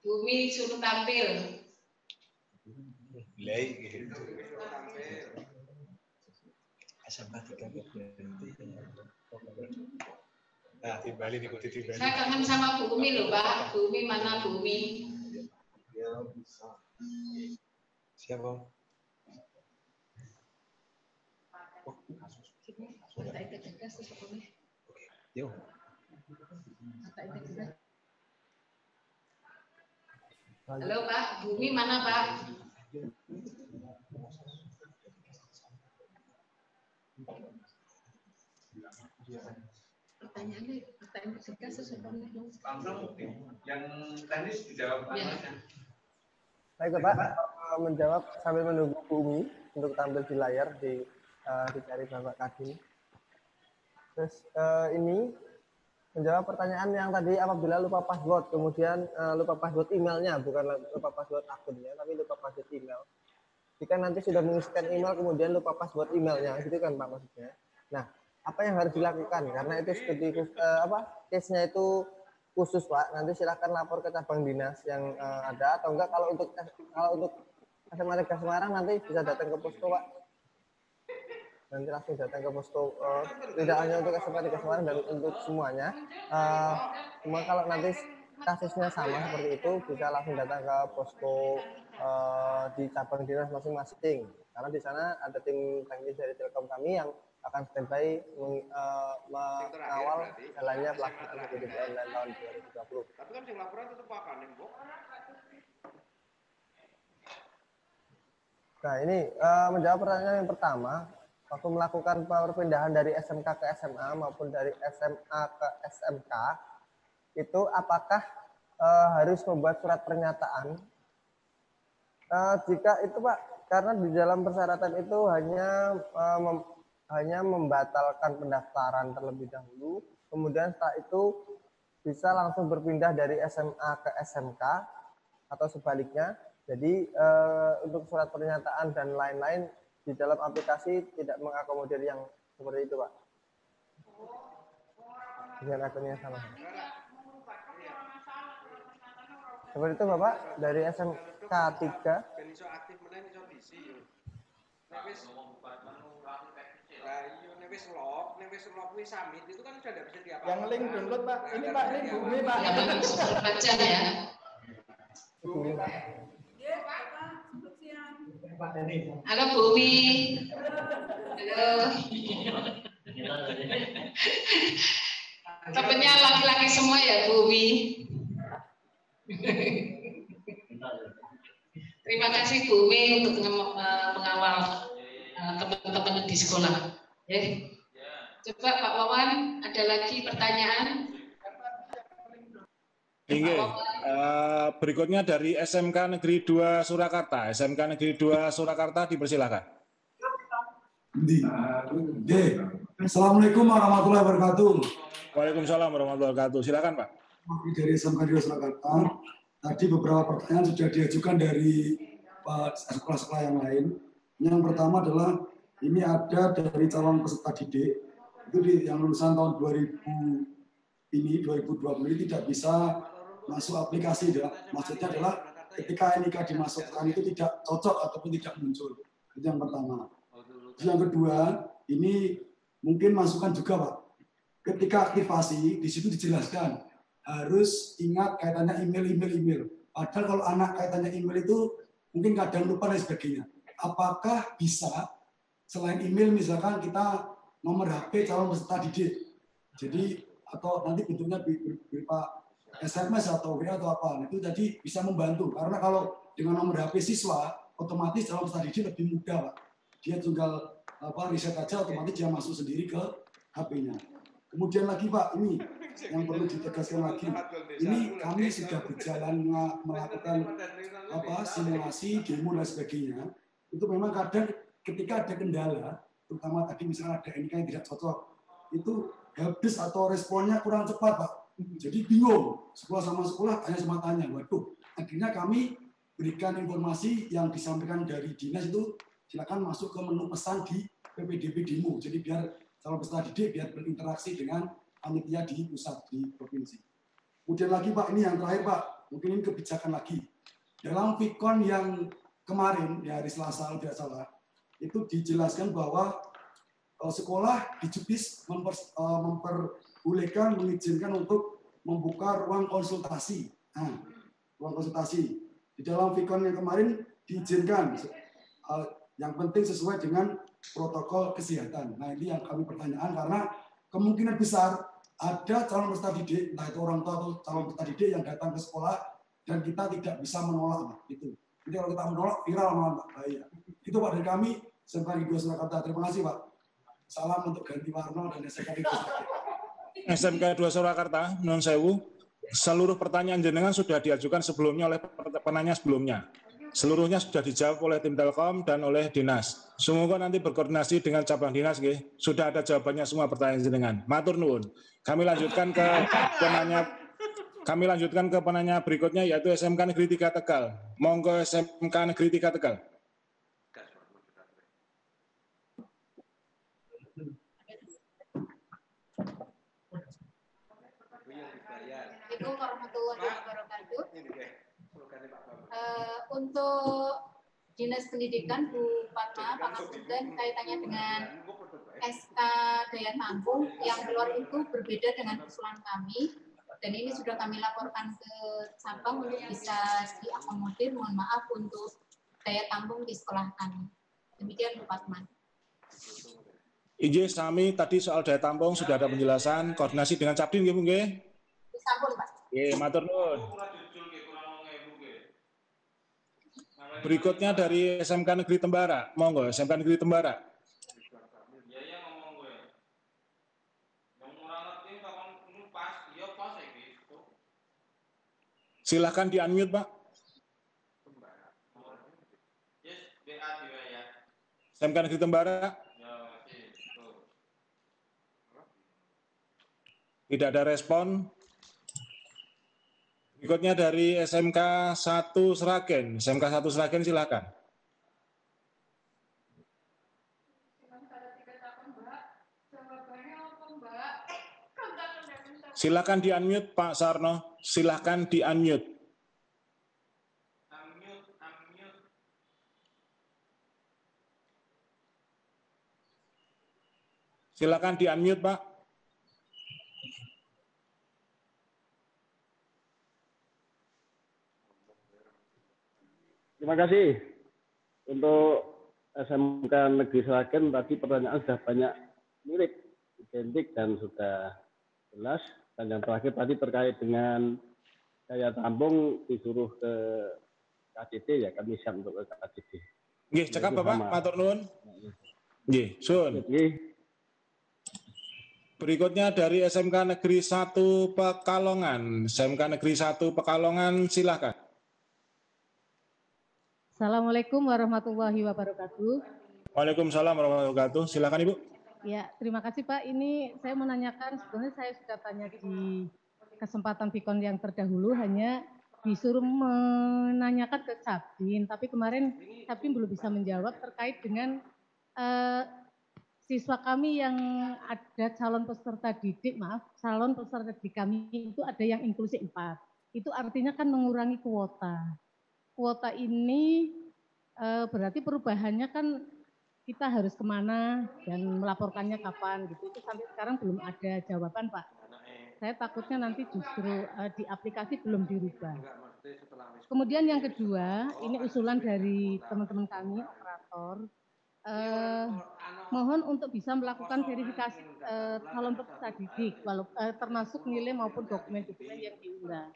Bumi suruh tampil. SMK 3 Februari. Nah, di Bali diikuti di Bali. Saya kangen sama Bu Umi loh, Pak. Bu Umi mana Bu Umi? Ya, bisa. Siapa? Yuk. Halo Pak, Bu Umi mana Pak? Pertanyaan ketiga sesuai yang teknis dijawab ya. Baik Pak, menjawab sambil menunggu Bu Umi untuk tampil di layar dicari Bapak Kadin. Terus ini menjawab pertanyaan yang tadi apabila lupa password, kemudian lupa password emailnya, bukan lupa password akunnya, tapi lupa password email. Jika nanti sudah mengisikan email, kemudian lupa password emailnya, gitu kan Pak maksudnya. Nah, apa yang harus dilakukan? Karena itu seperti case-nya itu khusus Pak. Nanti silahkan lapor ke cabang dinas yang ada, atau enggak kalau untuk SMA Negeri Semarang nanti bisa datang ke posko Pak. Nanti langsung datang ke posko, tidak hanya untuk SMA Negeri Semarang dan untuk semuanya. Cuma kalau nanti kasusnya sama seperti itu, bisa langsung datang ke posko di cabang dinas masing-masing. Karena di sana ada tim teknis dari Telkom kami yang akan standby mengawal jalannya pelaksanaan PPDB online tahun 2020. Tapi kan yang laporan tetap akan nembok. Nah ini menjawab pertanyaan yang pertama, waktu melakukan perpindahan dari SMK ke SMA maupun dari SMA ke SMK, itu apakah harus membuat surat pernyataan? Jika itu Pak, karena di dalam persyaratan itu hanya membatalkan pendaftaran terlebih dahulu, kemudian setelah itu bisa langsung berpindah dari SMA ke SMK atau sebaliknya. Jadi untuk surat pernyataan dan lain-lain di dalam aplikasi tidak mengakomodir yang seperti itu Pak. Dengan akunnya sama. Seperti itu Bapak dari SMK 3. Yang link download Pak, ini Pak, ini Bu Umi Pak. Ya, baca ya. Halo Bu Umi. Halo. Temennya laki-laki semua ya Bu Umi. Terima kasih Bu Umi untuk mengawal teman-teman di sekolah. Ya. Coba Pak Wawan, ada lagi pertanyaan? Berikutnya dari SMK Negeri 2 Surakarta. SMK Negeri 2 Surakarta dipersilakan. Assalamualaikum warahmatullahi wabarakatuh. Waalaikumsalam warahmatullahi wabarakatuh. Silakan Pak. Dari SMK 2 Surakarta. Tadi beberapa pertanyaan sudah diajukan dari sekolah-sekolah yang lain. Yang pertama adalah ini ada dari calon peserta didik itu yang lulusan tahun 2020 ini tidak bisa masuk aplikasi. Maksudnya adalah ketika NIK dimasukkan itu tidak cocok ataupun tidak muncul. Itu yang pertama. Yang kedua, ini mungkin masukan juga Pak. Ketika aktivasi di situ dijelaskan harus ingat kaitannya email. Padahal kalau anak kaitannya email itu mungkin kadang lupa dan sebagainya. Apakah bisa selain email misalkan kita nomor HP calon peserta didik, jadi atau nanti bentuknya berupa SMS atau WA atau apa, itu tadi bisa membantu karena kalau dengan nomor HP siswa otomatis calon peserta didik lebih mudah Pak. Dia tinggal riset aja otomatis dia masuk sendiri ke HP-nya. Kemudian lagi Pak, ini yang perlu ditegaskan lagi, ini kami sudah berjalan melakukan simulasi demo dan sebagainya. Itu memang kadang ketika ada kendala, terutama tadi misalnya ada NIK yang tidak cocok, itu habis atau responnya kurang cepat Pak. Jadi bingung, sekolah sama sekolah tanya. Waduh, akhirnya kami berikan informasi yang disampaikan dari dinas itu silakan masuk ke menu pesan di PPDB demo. Jadi biar calon peserta didik biar berinteraksi dengan panitia di pusat di provinsi. Kemudian lagi Pak, ini yang terakhir Pak, mungkin ini kebijakan lagi. Dalam Vikon yang kemarin, ya hari Selasa kalau tidak salah, itu dijelaskan bahwa sekolah di Jupis memperbolehkan, mengizinkan untuk membuka ruang konsultasi. Nah, ruang konsultasi. Di dalam Vicon yang kemarin diizinkan. Yang penting sesuai dengan protokol kesehatan. Nah, ini yang kami pertanyaan karena kemungkinan besar ada calon peserta didik, entah itu orang tua atau calon peserta didik yang datang ke sekolah dan kita tidak bisa menolak, gitu. Jadi kalau kita menolak viral malah bahaya. Itu Pak dari kami, SMK Negeri 2 Surakarta. Terima kasih Pak. Salam untuk Ganti Warno dan SMK Negeri 2 Surakarta. SMK 2 Surakarta, non sewu, seluruh pertanyaan jenengan sudah diajukan sebelumnya oleh penanya sebelumnya. Seluruhnya sudah dijawab oleh tim Telkom dan oleh dinas. Semoga nanti berkoordinasi dengan cabang dinas, nggih. Sudah ada jawabannya semua pertanyaan jenengan. Matur nuwun. Kami lanjutkan ke penanya berikutnya yaitu SMK Negeri 3 Tegal. Monggo SMK Negeri 3 Tegal. Assalamualaikum warahmatullahi wabarakatuh. Untuk Dinas Pendidikan Bu Fatma, Pak Kapten, kaitannya dengan SK Daya Tampung yang keluar itu berbeda dengan usulan kami, dan ini sudah kami laporkan ke cabang untuk bisa diakomodir. Mohon maaf untuk daya tampung di sekolah kami. Demikian Bu Fatma. Ije sami tadi soal daya tampung sudah ada penjelasan, koordinasi dengan Cabdin nggih Bu nggih? Sampun Pak. Nggih, matur nuwun. Berikutnya dari SMK Negeri Tembara. Monggo SMK Negeri Tembara. Silakan di-unmute, Pak. SMK Negeri Tembara. Tidak ada respon. Berikutnya dari SMK 1 Sragen. SMK 1 Sragen silakan. Silakan di-unmute Pak Sarno. Silakan di-unmute. Silakan di-unmute Pak. Terima kasih untuk SMK Negeri Sragen. Tadi pertanyaan sudah banyak mirip, identik dan sudah jelas. Dan yang terakhir tadi terkait dengan daya tampung disuruh ke KCD, ya kami siap untuk ke KCD. Nggih, cekap Bapak, matur nuwun. Nggih, sun. Berikutnya dari SMK Negeri 1 Pekalongan. SMK Negeri 1 Pekalongan silakan. Assalamualaikum warahmatullahi wabarakatuh. Waalaikumsalam warahmatullahi wabarakatuh. Silakan Ibu. Ya, terima kasih Pak. Ini saya menanyakan, sebenarnya saya sudah tanya di kesempatan Vicon yang terdahulu, hanya disuruh menanyakan ke Cabdin, tapi kemarin Cabdin belum bisa menjawab terkait dengan siswa kami yang ada calon peserta didik, calon peserta didik kami itu ada yang inklusi 4. Itu artinya kan mengurangi kuota. Kuota ini berarti perubahannya kan kita harus kemana dan melaporkannya kapan gitu. Itu sampai sekarang belum ada jawaban Pak. Saya takutnya nanti justru di aplikasi belum dirubah. Kemudian yang kedua, ini usulan dari teman-teman kami operator. Mohon untuk bisa melakukan verifikasi calon peserta didik, termasuk nilai maupun dokumen-dokumen yang diunggah.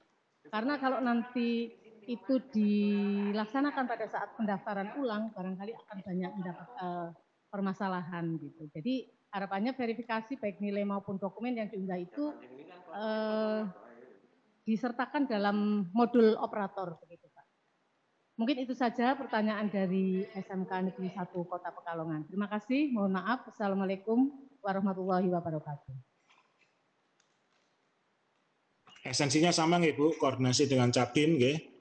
Karena kalau nanti itu dilaksanakan pada saat pendaftaran ulang, barangkali akan banyak mendapat permasalahan gitu. Jadi harapannya verifikasi baik nilai maupun dokumen yang diunggah itu disertakan dalam modul operator begitu Pak. Mungkin itu saja pertanyaan dari SMK Negeri 1 Kota Pekalongan. Terima kasih, mohon maaf. Assalamualaikum warahmatullahi wabarakatuh. Esensinya sama nggih Bu, koordinasi dengan Cabdin nggih.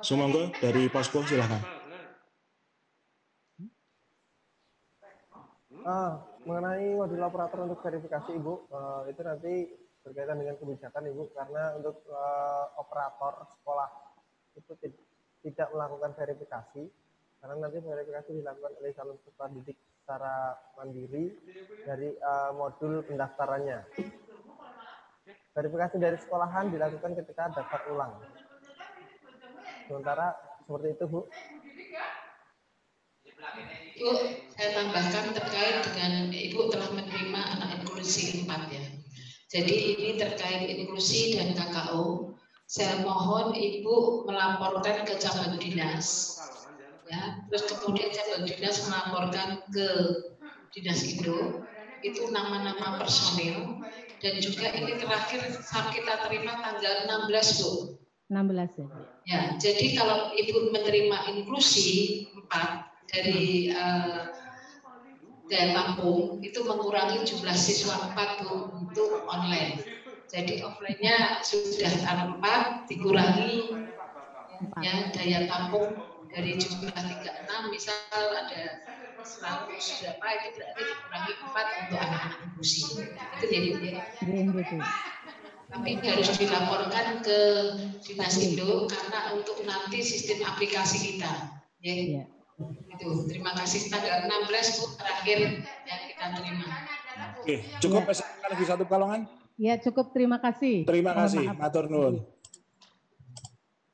Sumangga dari Posko silakan. Mengenai modul operator untuk verifikasi Ibu, itu nanti berkaitan dengan kebijakan Ibu, karena untuk operator sekolah itu tidak melakukan verifikasi, karena nanti verifikasi dilakukan oleh calon peserta didik secara mandiri dari modul pendaftarannya. Verifikasi dari sekolahan dilakukan ketika daftar ulang. Sementara seperti itu, Bu. Bu, saya tambahkan terkait dengan Ibu telah menerima anak inklusi 4 ya. Jadi ini terkait inklusi dan KKO. Saya mohon Ibu melaporkan ke cabang dinas, ya. Terus kemudian cabang dinas melaporkan ke dinas Indo. Itu nama-nama personil dan juga ini terakhir kita terima tanggal 16 Bu. 16 ya. Ya, jadi kalau Ibu menerima inklusi 4 dari Daya Tampung itu mengurangi jumlah siswa 4 Bu untuk online. Jadi offline-nya sudah 4 dikurangi ya Daya Tampung dari jumlah 36 misal ada 100 berapa itu berarti dikurangi 4 untuk anak-anak inklusi. Itu jadi tapi harus dilaporkan ke Dinas Indo karena untuk nanti sistem aplikasi kita. Ya. Itu. Terima kasih tanggal 16 Bu terakhir yang kita terima. Oke, cukup SMK Negeri 1 Pekalongan? Ya, cukup. Terima kasih. Terima kasih, matur nuwun.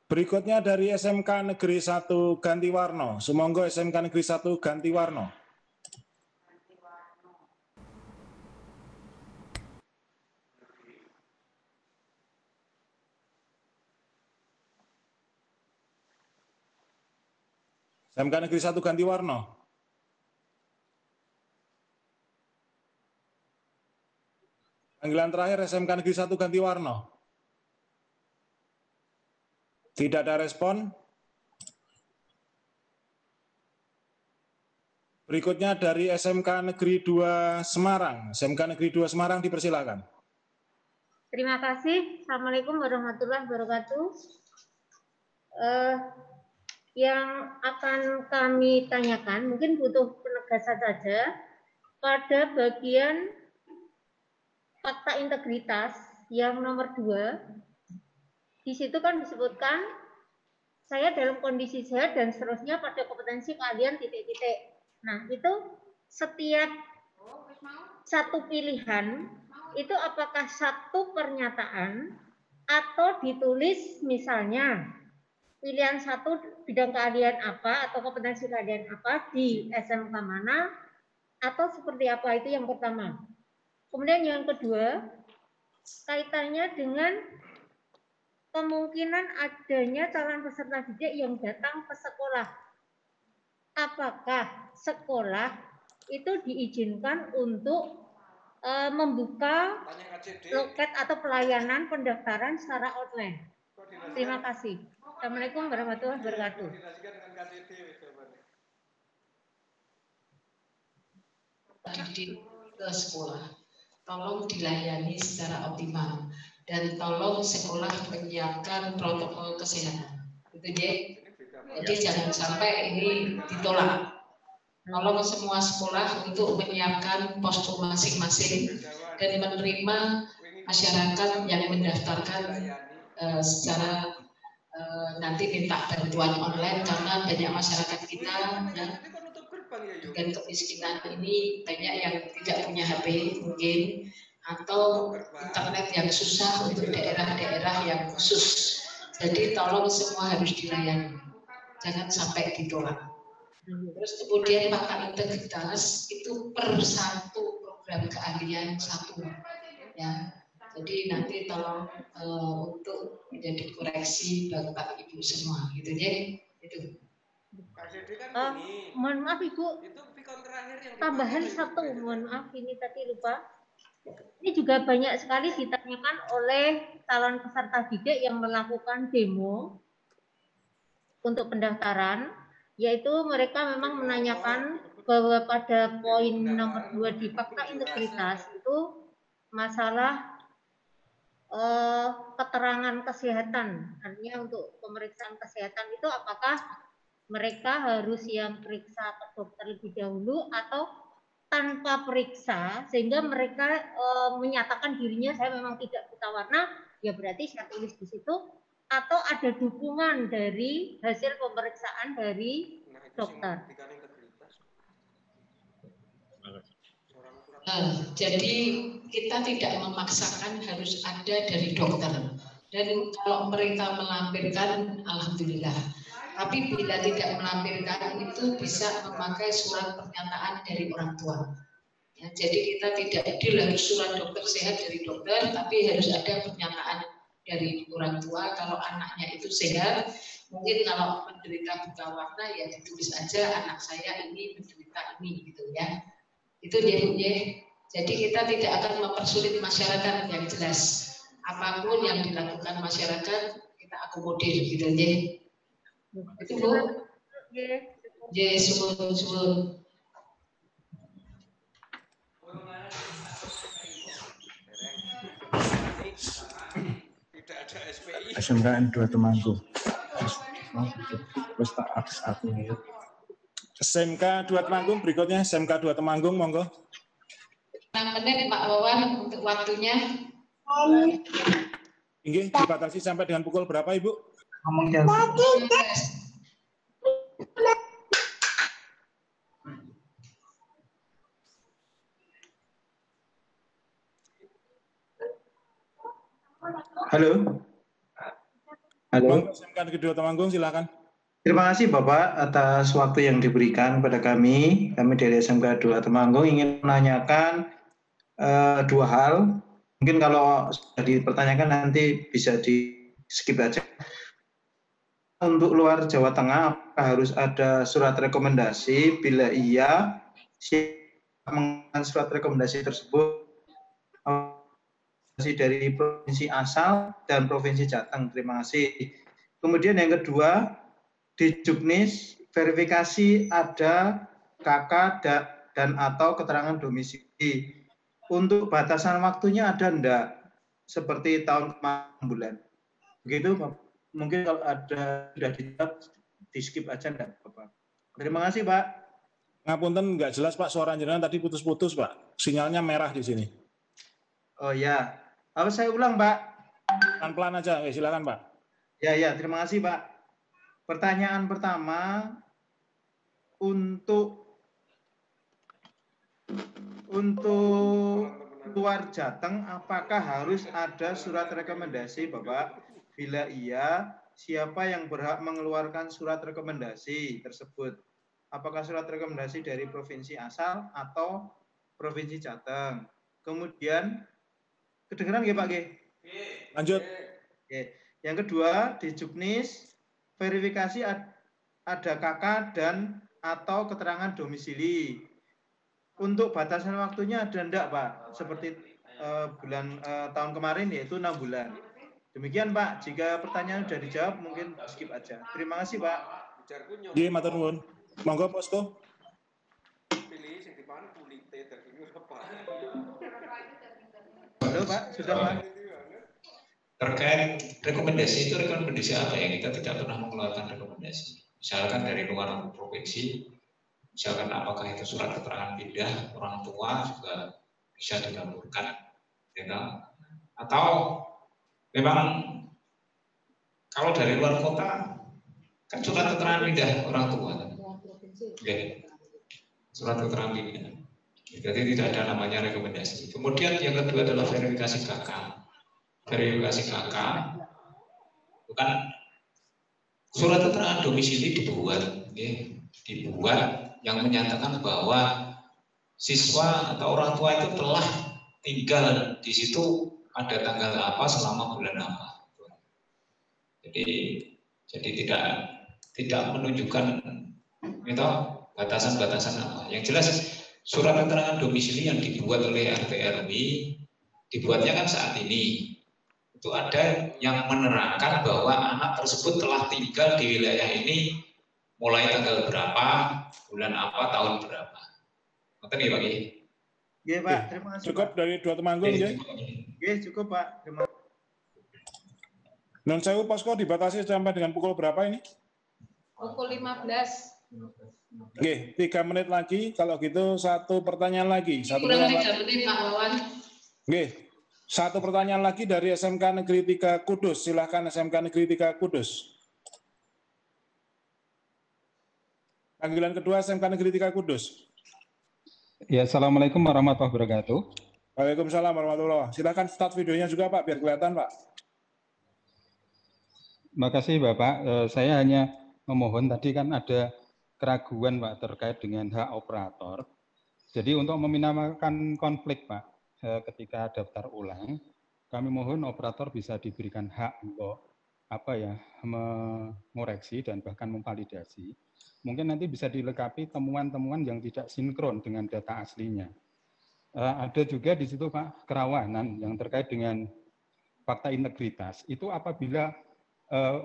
Berikutnya dari SMK Negeri 1 Gantiwarno. Sumangga SMK Negeri 1 Gantiwarno. SMK Negeri 1 Gantiwarno. Panggilan terakhir SMK Negeri 1 Gantiwarno. Tidak ada respon. Berikutnya dari SMK Negeri 2 Semarang. SMK Negeri 2 Semarang dipersilakan. Terima kasih. Assalamualaikum warahmatullahi wabarakatuh. Yang akan kami tanyakan mungkin butuh penegasan saja pada bagian fakta integritas yang nomor 2. Di situ kan disebutkan saya dalam kondisi sehat dan seterusnya pada kompetensi kalian titik-titik. Nah, itu setiap satu pilihan itu apakah satu pernyataan atau ditulis misalnya pilihan 1 bidang keahlian apa atau kompetensi keahlian apa di SMK mana atau seperti apa, itu yang pertama. Kemudian yang kedua kaitannya dengan kemungkinan adanya calon peserta didik yang datang ke sekolah. Apakah sekolah itu diizinkan untuk membuka loket atau pelayanan pendaftaran secara online? Terima kasih. Assalamualaikum warahmatullahi wabarakatuh. Didik ke sekolah, tolong dilayani secara optimal. Dan tolong sekolah menyiapkan protokol kesehatan. Gitu deh. Jadi jangan sampai ini ditolak. Tolong semua sekolah untuk menyiapkan posko masing-masing dan menerima masyarakat yang mendaftarkan secara nanti minta bantuan online karena banyak masyarakat kita dan dengan kemiskinan ini banyak yang tidak punya HP mungkin atau internet yang susah untuk daerah-daerah yang khusus. Jadi tolong semua harus dilayani, jangan sampai ditolak. Terus kemudian fakta integritas itu per 1 program keahlian 1, ya. Jadi nanti tolong untuk menjadi koreksi Bapak Ibu semua, gitu ya. Itu. Mohon maaf Ibu, tambahan 1, mohon maaf ini tadi lupa. Ini juga banyak sekali ditanyakan oleh calon peserta didik yang melakukan demo untuk pendaftaran, yaitu mereka memang menanyakan bahwa pada poin nomor 2 di fakta integritas itu masalah keterangan kesehatan. Artinya untuk pemeriksaan kesehatan itu apakah mereka harus yang periksa ke dokter lebih dahulu atau tanpa periksa sehingga mereka menyatakan dirinya saya memang tidak buta warna, ya berarti saya tulis di situ, atau ada dukungan dari hasil pemeriksaan dari dokter. Jadi kita tidak memaksakan harus ada dari dokter. Dan kalau mereka melampirkan, alhamdulillah. Tapi bila tidak melampirkan itu bisa memakai surat pernyataan dari orang tua. Ya, jadi kita tidak adil harus surat dokter sehat dari dokter, tapi harus ada pernyataan dari orang tua kalau anaknya itu sehat. Mungkin kalau menderita buta warna ya ditulis aja anak saya ini menderita ini gitu ya. Itu dia Bu ya. Jadi kita tidak akan mempersulit masyarakat yang jelas. Apapun yang dilakukan masyarakat kita akomodir gitu ya. Itu Bu. Ya, suwun. SMKN 2 Temanggung. Wis tak aku ya. SMK 2 Temanggung berikutnya SMK 2 Temanggung monggo. 6 menit Pak Wawan untuk waktunya. Inggih dibatasi sampai dengan pukul berapa Ibu? Ngomong jauh. Halo. Halo. SMK Negeri 2 Temanggung silakan. Terima kasih Bapak atas waktu yang diberikan pada kami. Kami dari SMK 2 Temanggung ingin menanyakan dua hal. Mungkin kalau sudah dipertanyakan nanti bisa di skip aja. Untuk luar Jawa Tengah, apakah harus ada surat rekomendasi? Bila iya, siapa mengenai surat rekomendasi tersebut? Dari provinsi asal dan provinsi Jateng. Terima kasih. Kemudian yang kedua, di Juknis verifikasi ada KK dan atau keterangan domisili. Untuk batasan waktunya ada enggak? Seperti tahun kemarin bulan. Begitu, mungkin kalau ada sudah dijawab, di skip aja enggak, Bapak. Terima kasih, Pak. Ngapunten enggak jelas Pak, suara jenengan tadi putus-putus Pak. Sinyalnya merah di sini. Oh ya. Apa saya ulang, Pak? Pelan-pelan aja, silakan Pak. Ya, terima kasih Pak. Pertanyaan pertama, untuk luar Jateng, apakah harus ada surat rekomendasi, Bapak? Bila iya, siapa yang berhak mengeluarkan surat rekomendasi tersebut? Apakah surat rekomendasi dari provinsi asal atau provinsi Jateng? Kemudian, kedengeran nggih Pak? Lanjut. Yang kedua, di Juknis, verifikasi ada KK dan atau keterangan domisili. Untuk batasan waktunya ada enggak Pak? Seperti tahun kemarin yaitu 6 bulan. Demikian Pak, jika pertanyaan sudah dijawab mungkin skip aja. Terima kasih Pak. Nggih, matur nuwun. Monggo Posko. Halo Pak, sudah Pak. Terkait rekomendasi itu rekomendasi apa ya? Kita tidak pernah mengeluarkan rekomendasi. Misalkan dari luar provinsi, misalkan apakah itu surat keterangan pindah orang tua juga bisa dilaporkan, ya. Atau memang kalau dari luar kota kan surat keterangan pindah orang tua, ya. Surat keterangan pindah. Jadi tidak ada namanya rekomendasi. Kemudian yang kedua adalah verifikasi KK. Verifikasi KK, bukan surat keterangan domisili dibuat yang menyatakan bahwa siswa atau orang tua itu telah tinggal di situ pada tanggal apa selama bulan apa. Jadi tidak menunjukkan itu batasan-batasan apa. Yang jelas surat keterangan domisili yang dibuat oleh RT RW dibuatnya kan saat ini. Itu ada yang menerangkan bahwa anak tersebut telah tinggal di wilayah ini mulai tanggal berapa, bulan apa, tahun berapa. Ngerti ya Pak? Iya Pak, terima kasih. Cukup Pak. Dari 2 Temanggung ya? Iya cukup Pak, terima kasih. Non sewu Posko dibatasi sampai dengan pukul berapa ini? Pukul 15. Oke, 3 menit lagi. Kalau gitu satu pertanyaan lagi. Kurang 3 menit Pak Wawan. Oke. Satu pertanyaan lagi dari SMK Negeri 3 Kudus. Silahkan SMK Negeri 3 Kudus. Panggilan kedua SMK Negeri 3 Kudus. Ya, Assalamualaikum warahmatullahi wabarakatuh. Waalaikumsalam warahmatullahi wabarakatuh. Silakan start videonya juga Pak, biar kelihatan Pak. Terima kasih Bapak. Saya hanya memohon, tadi kan ada keraguan Pak terkait dengan hak operator. Jadi untuk meminimalkan konflik Pak, ketika daftar ulang, kami mohon operator bisa diberikan hak untuk mengoreksi dan bahkan memvalidasi. Mungkin nanti bisa dilengkapi temuan-temuan yang tidak sinkron dengan data aslinya. Ada juga di situ Pak kerawanan yang terkait dengan fakta integritas. Itu apabila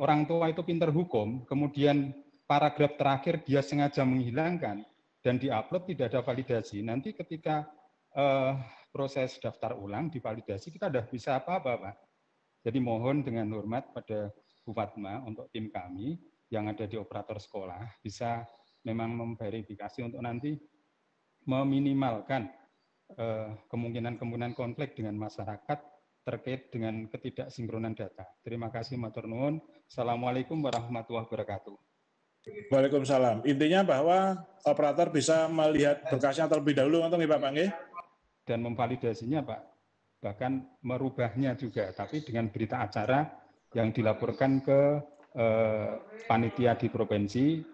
orang tua itu pinter hukum, kemudian paragraf terakhir dia sengaja menghilangkan dan diupload tidak ada validasi. Nanti ketika proses daftar ulang divalidasi kita sudah bisa apa-apa Pak. Jadi mohon dengan hormat pada Bu Fatma untuk tim kami yang ada di operator sekolah bisa memang memverifikasi untuk nanti meminimalkan kemungkinan konflik dengan masyarakat terkait dengan ketidaksinkronan data. Terima kasih matur nuwun. Assalamualaikum warahmatullahi wabarakatuh. Waalaikumsalam. Intinya bahwa operator bisa melihat berkasnya terlebih dahulu untuk Pak Bang. Dan memvalidasinya Pak. Bahkan merubahnya juga, tapi dengan berita acara yang dilaporkan ke panitia di provinsi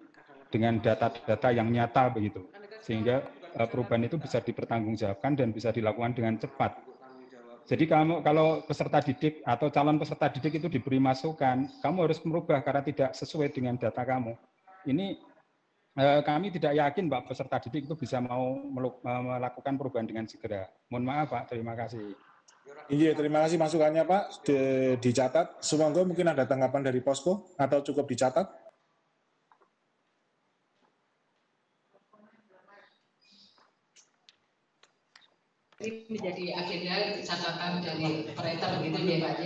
dengan data-data yang nyata begitu. Sehingga perubahan itu bisa dipertanggungjawabkan dan bisa dilakukan dengan cepat. Jadi kalau peserta didik atau calon peserta didik itu diberi masukan, kamu harus merubah karena tidak sesuai dengan data kamu. Ini kami tidak yakin Pak peserta didik itu bisa mau melakukan perubahan dengan segera. Mohon maaf Pak, terima kasih. Iya, terima kasih masukannya Pak. Dicatat. Semoga mungkin ada tanggapan dari Posko atau cukup dicatat. Ini menjadi agenda catatan dari operator begitu ya Pak J.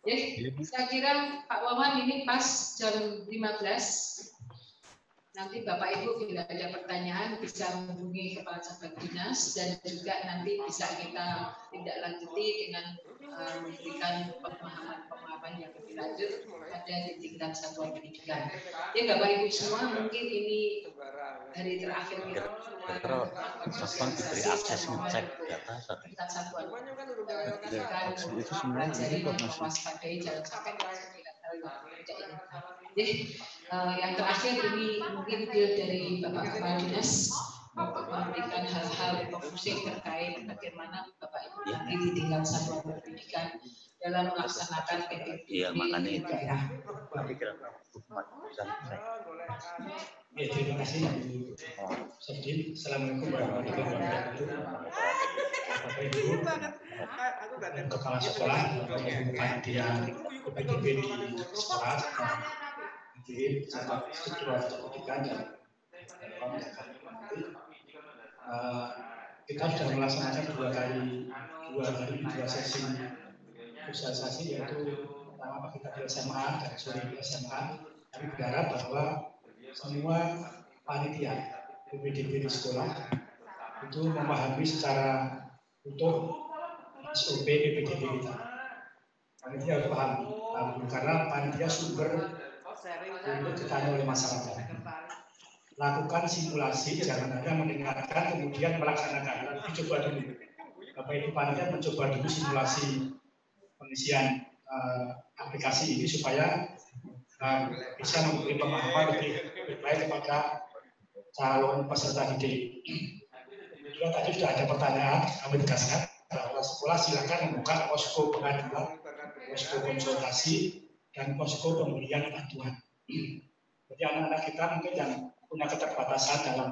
Ya, saya kira Pak Wawan ini pas jam 15. Nanti Bapak Ibu bila ada pertanyaan bisa menghubungi Kepala Cabang Dinas dan juga nanti bisa kita tindak lanjuti dengan memberikan pemahaman yang lebih lanjut pada di tingkat satuan pendidikan. Ya Bapak Ibu semua mungkin ini hari terakhir kita satuan diberi akses ngecek data tingkat satuan pendidikan mempelajari dan mewaspadai jangan sampai tidak tahu yang tidak inginkan. Yang terakhir ini mungkin dari Bapak Kepala Dinas untuk memberikan hal-hal refocusing terkait bagaimana Bapak Ibu nanti di tingkat satuan pendidikan dalam melaksanakan PPDB di daerah. Ya, terima kasih Bu Sodin. Assalamualaikum warahmatullahi wabarakatuh. Bapak Ibu, Kepala Sekolah, Panitia PPDB di sekolah, jadi struktur pendidikan dan kita sudah melaksanakan dua sesi sosialisasi, yaitu pertama pagi tadi SMA dan sore di SMA. Kami berharap bahwa semua panitia PPDB di sekolah itu memahami secara utuh SOP PPDB kita. Panitia harus paham karena panitia sumber untuk ditanya oleh masyarakat. Lakukan simulasi, jangan hanya mendengarkan kemudian melaksanakan. Dicoba dulu. Bapak Ibu panitia mencoba dulu simulasi pengisian aplikasi ini supaya bisa memberi pemahaman lebih baik kepada calon peserta didik. Juga tadi sudah ada pertanyaan, kami tegaskan bahwa sekolah silakan membuka posko pengaduan, posko konsultasi, dan posko pemberian bantuan. Jadi anak-anak kita mungkin yang punya keterbatasan dalam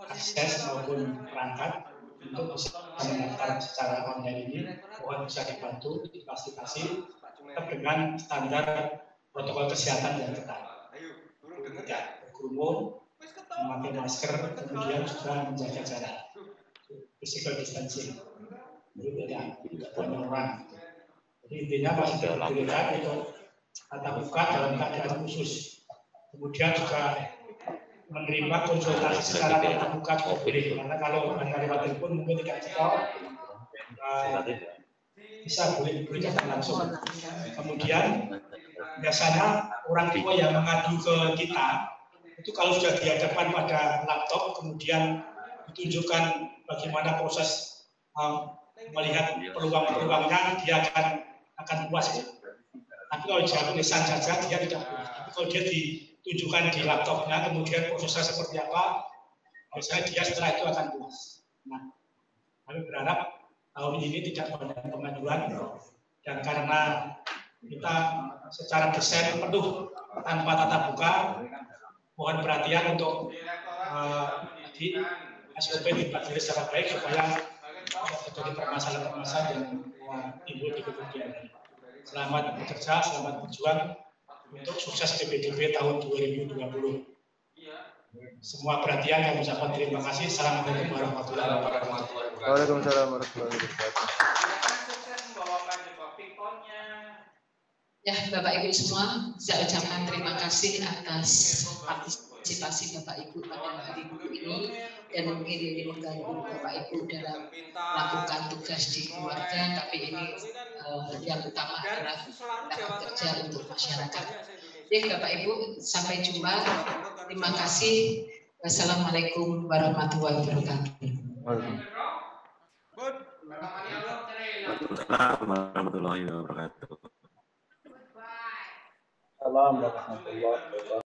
akses maupun perangkat untuk bisa mendaftar secara online ini, mohon bisa dibantu, difasilitasi tetap dengan standar protokol kesehatan yang ketat. Tidak berkerumun, memakai masker, kemudian juga menjaga jarak, physical distancing. Jadi tidak banyak orang. Jadi intinya masih diberikan itu tatap muka dalam keadaan khusus. Kemudian juga menerima konsultasi secara tatap muka juga boleh. Karena kalau hanya lewat telepon mungkin tidak cepat, bisa boleh diberikan langsung. Kemudian biasanya orang tua yang mengadu ke kita itu kalau sudah dihadapkan pada laptop kemudian ditunjukkan bagaimana proses melihat peluang-peluangnya, dia akan puas. Ya. Tapi kalau dia tulisan saja, dia tidak puas. Tapi kalau dia ditunjukkan di laptopnya, kemudian prosesnya seperti apa, misalnya dia setelah itu akan puas. Nah, kami berharap tahun ini tidak banyak pengajuan, dan karena kita secara desain penuh tanpa tatap muka, mohon perhatian untuk di SOP dipelajari secara baik supaya terjadi permasalahan-permasalahan yang timbul di kemudian hari. Selamat bekerja, selamat berjuang untuk sukses PPDB tahun 2020. Semua perhatian kami ucapkan terima kasih. Assalamualaikum warahmatullahi wabarakatuh. Waalaikumsalam warahmatullahi wabarakatuh. Ya, Bapak Ibu semua, saya ucapkan terima kasih atas partisipasi Bapak Ibu pada hari Minggu ini, dan mungkin ini mengganggu Bapak Ibu dalam melakukan tugas di keluarga, tapi ini yang utama adalah kita bekerja untuk masyarakat. Oke, Bapak Ibu, sampai jumpa. Terima kasih. Wassalamualaikum warahmatullahi wabarakatuh. Waalaikumsalam warahmatullahi wabarakatuh. Assalamualaikum warahmatullahi wabarakatuh.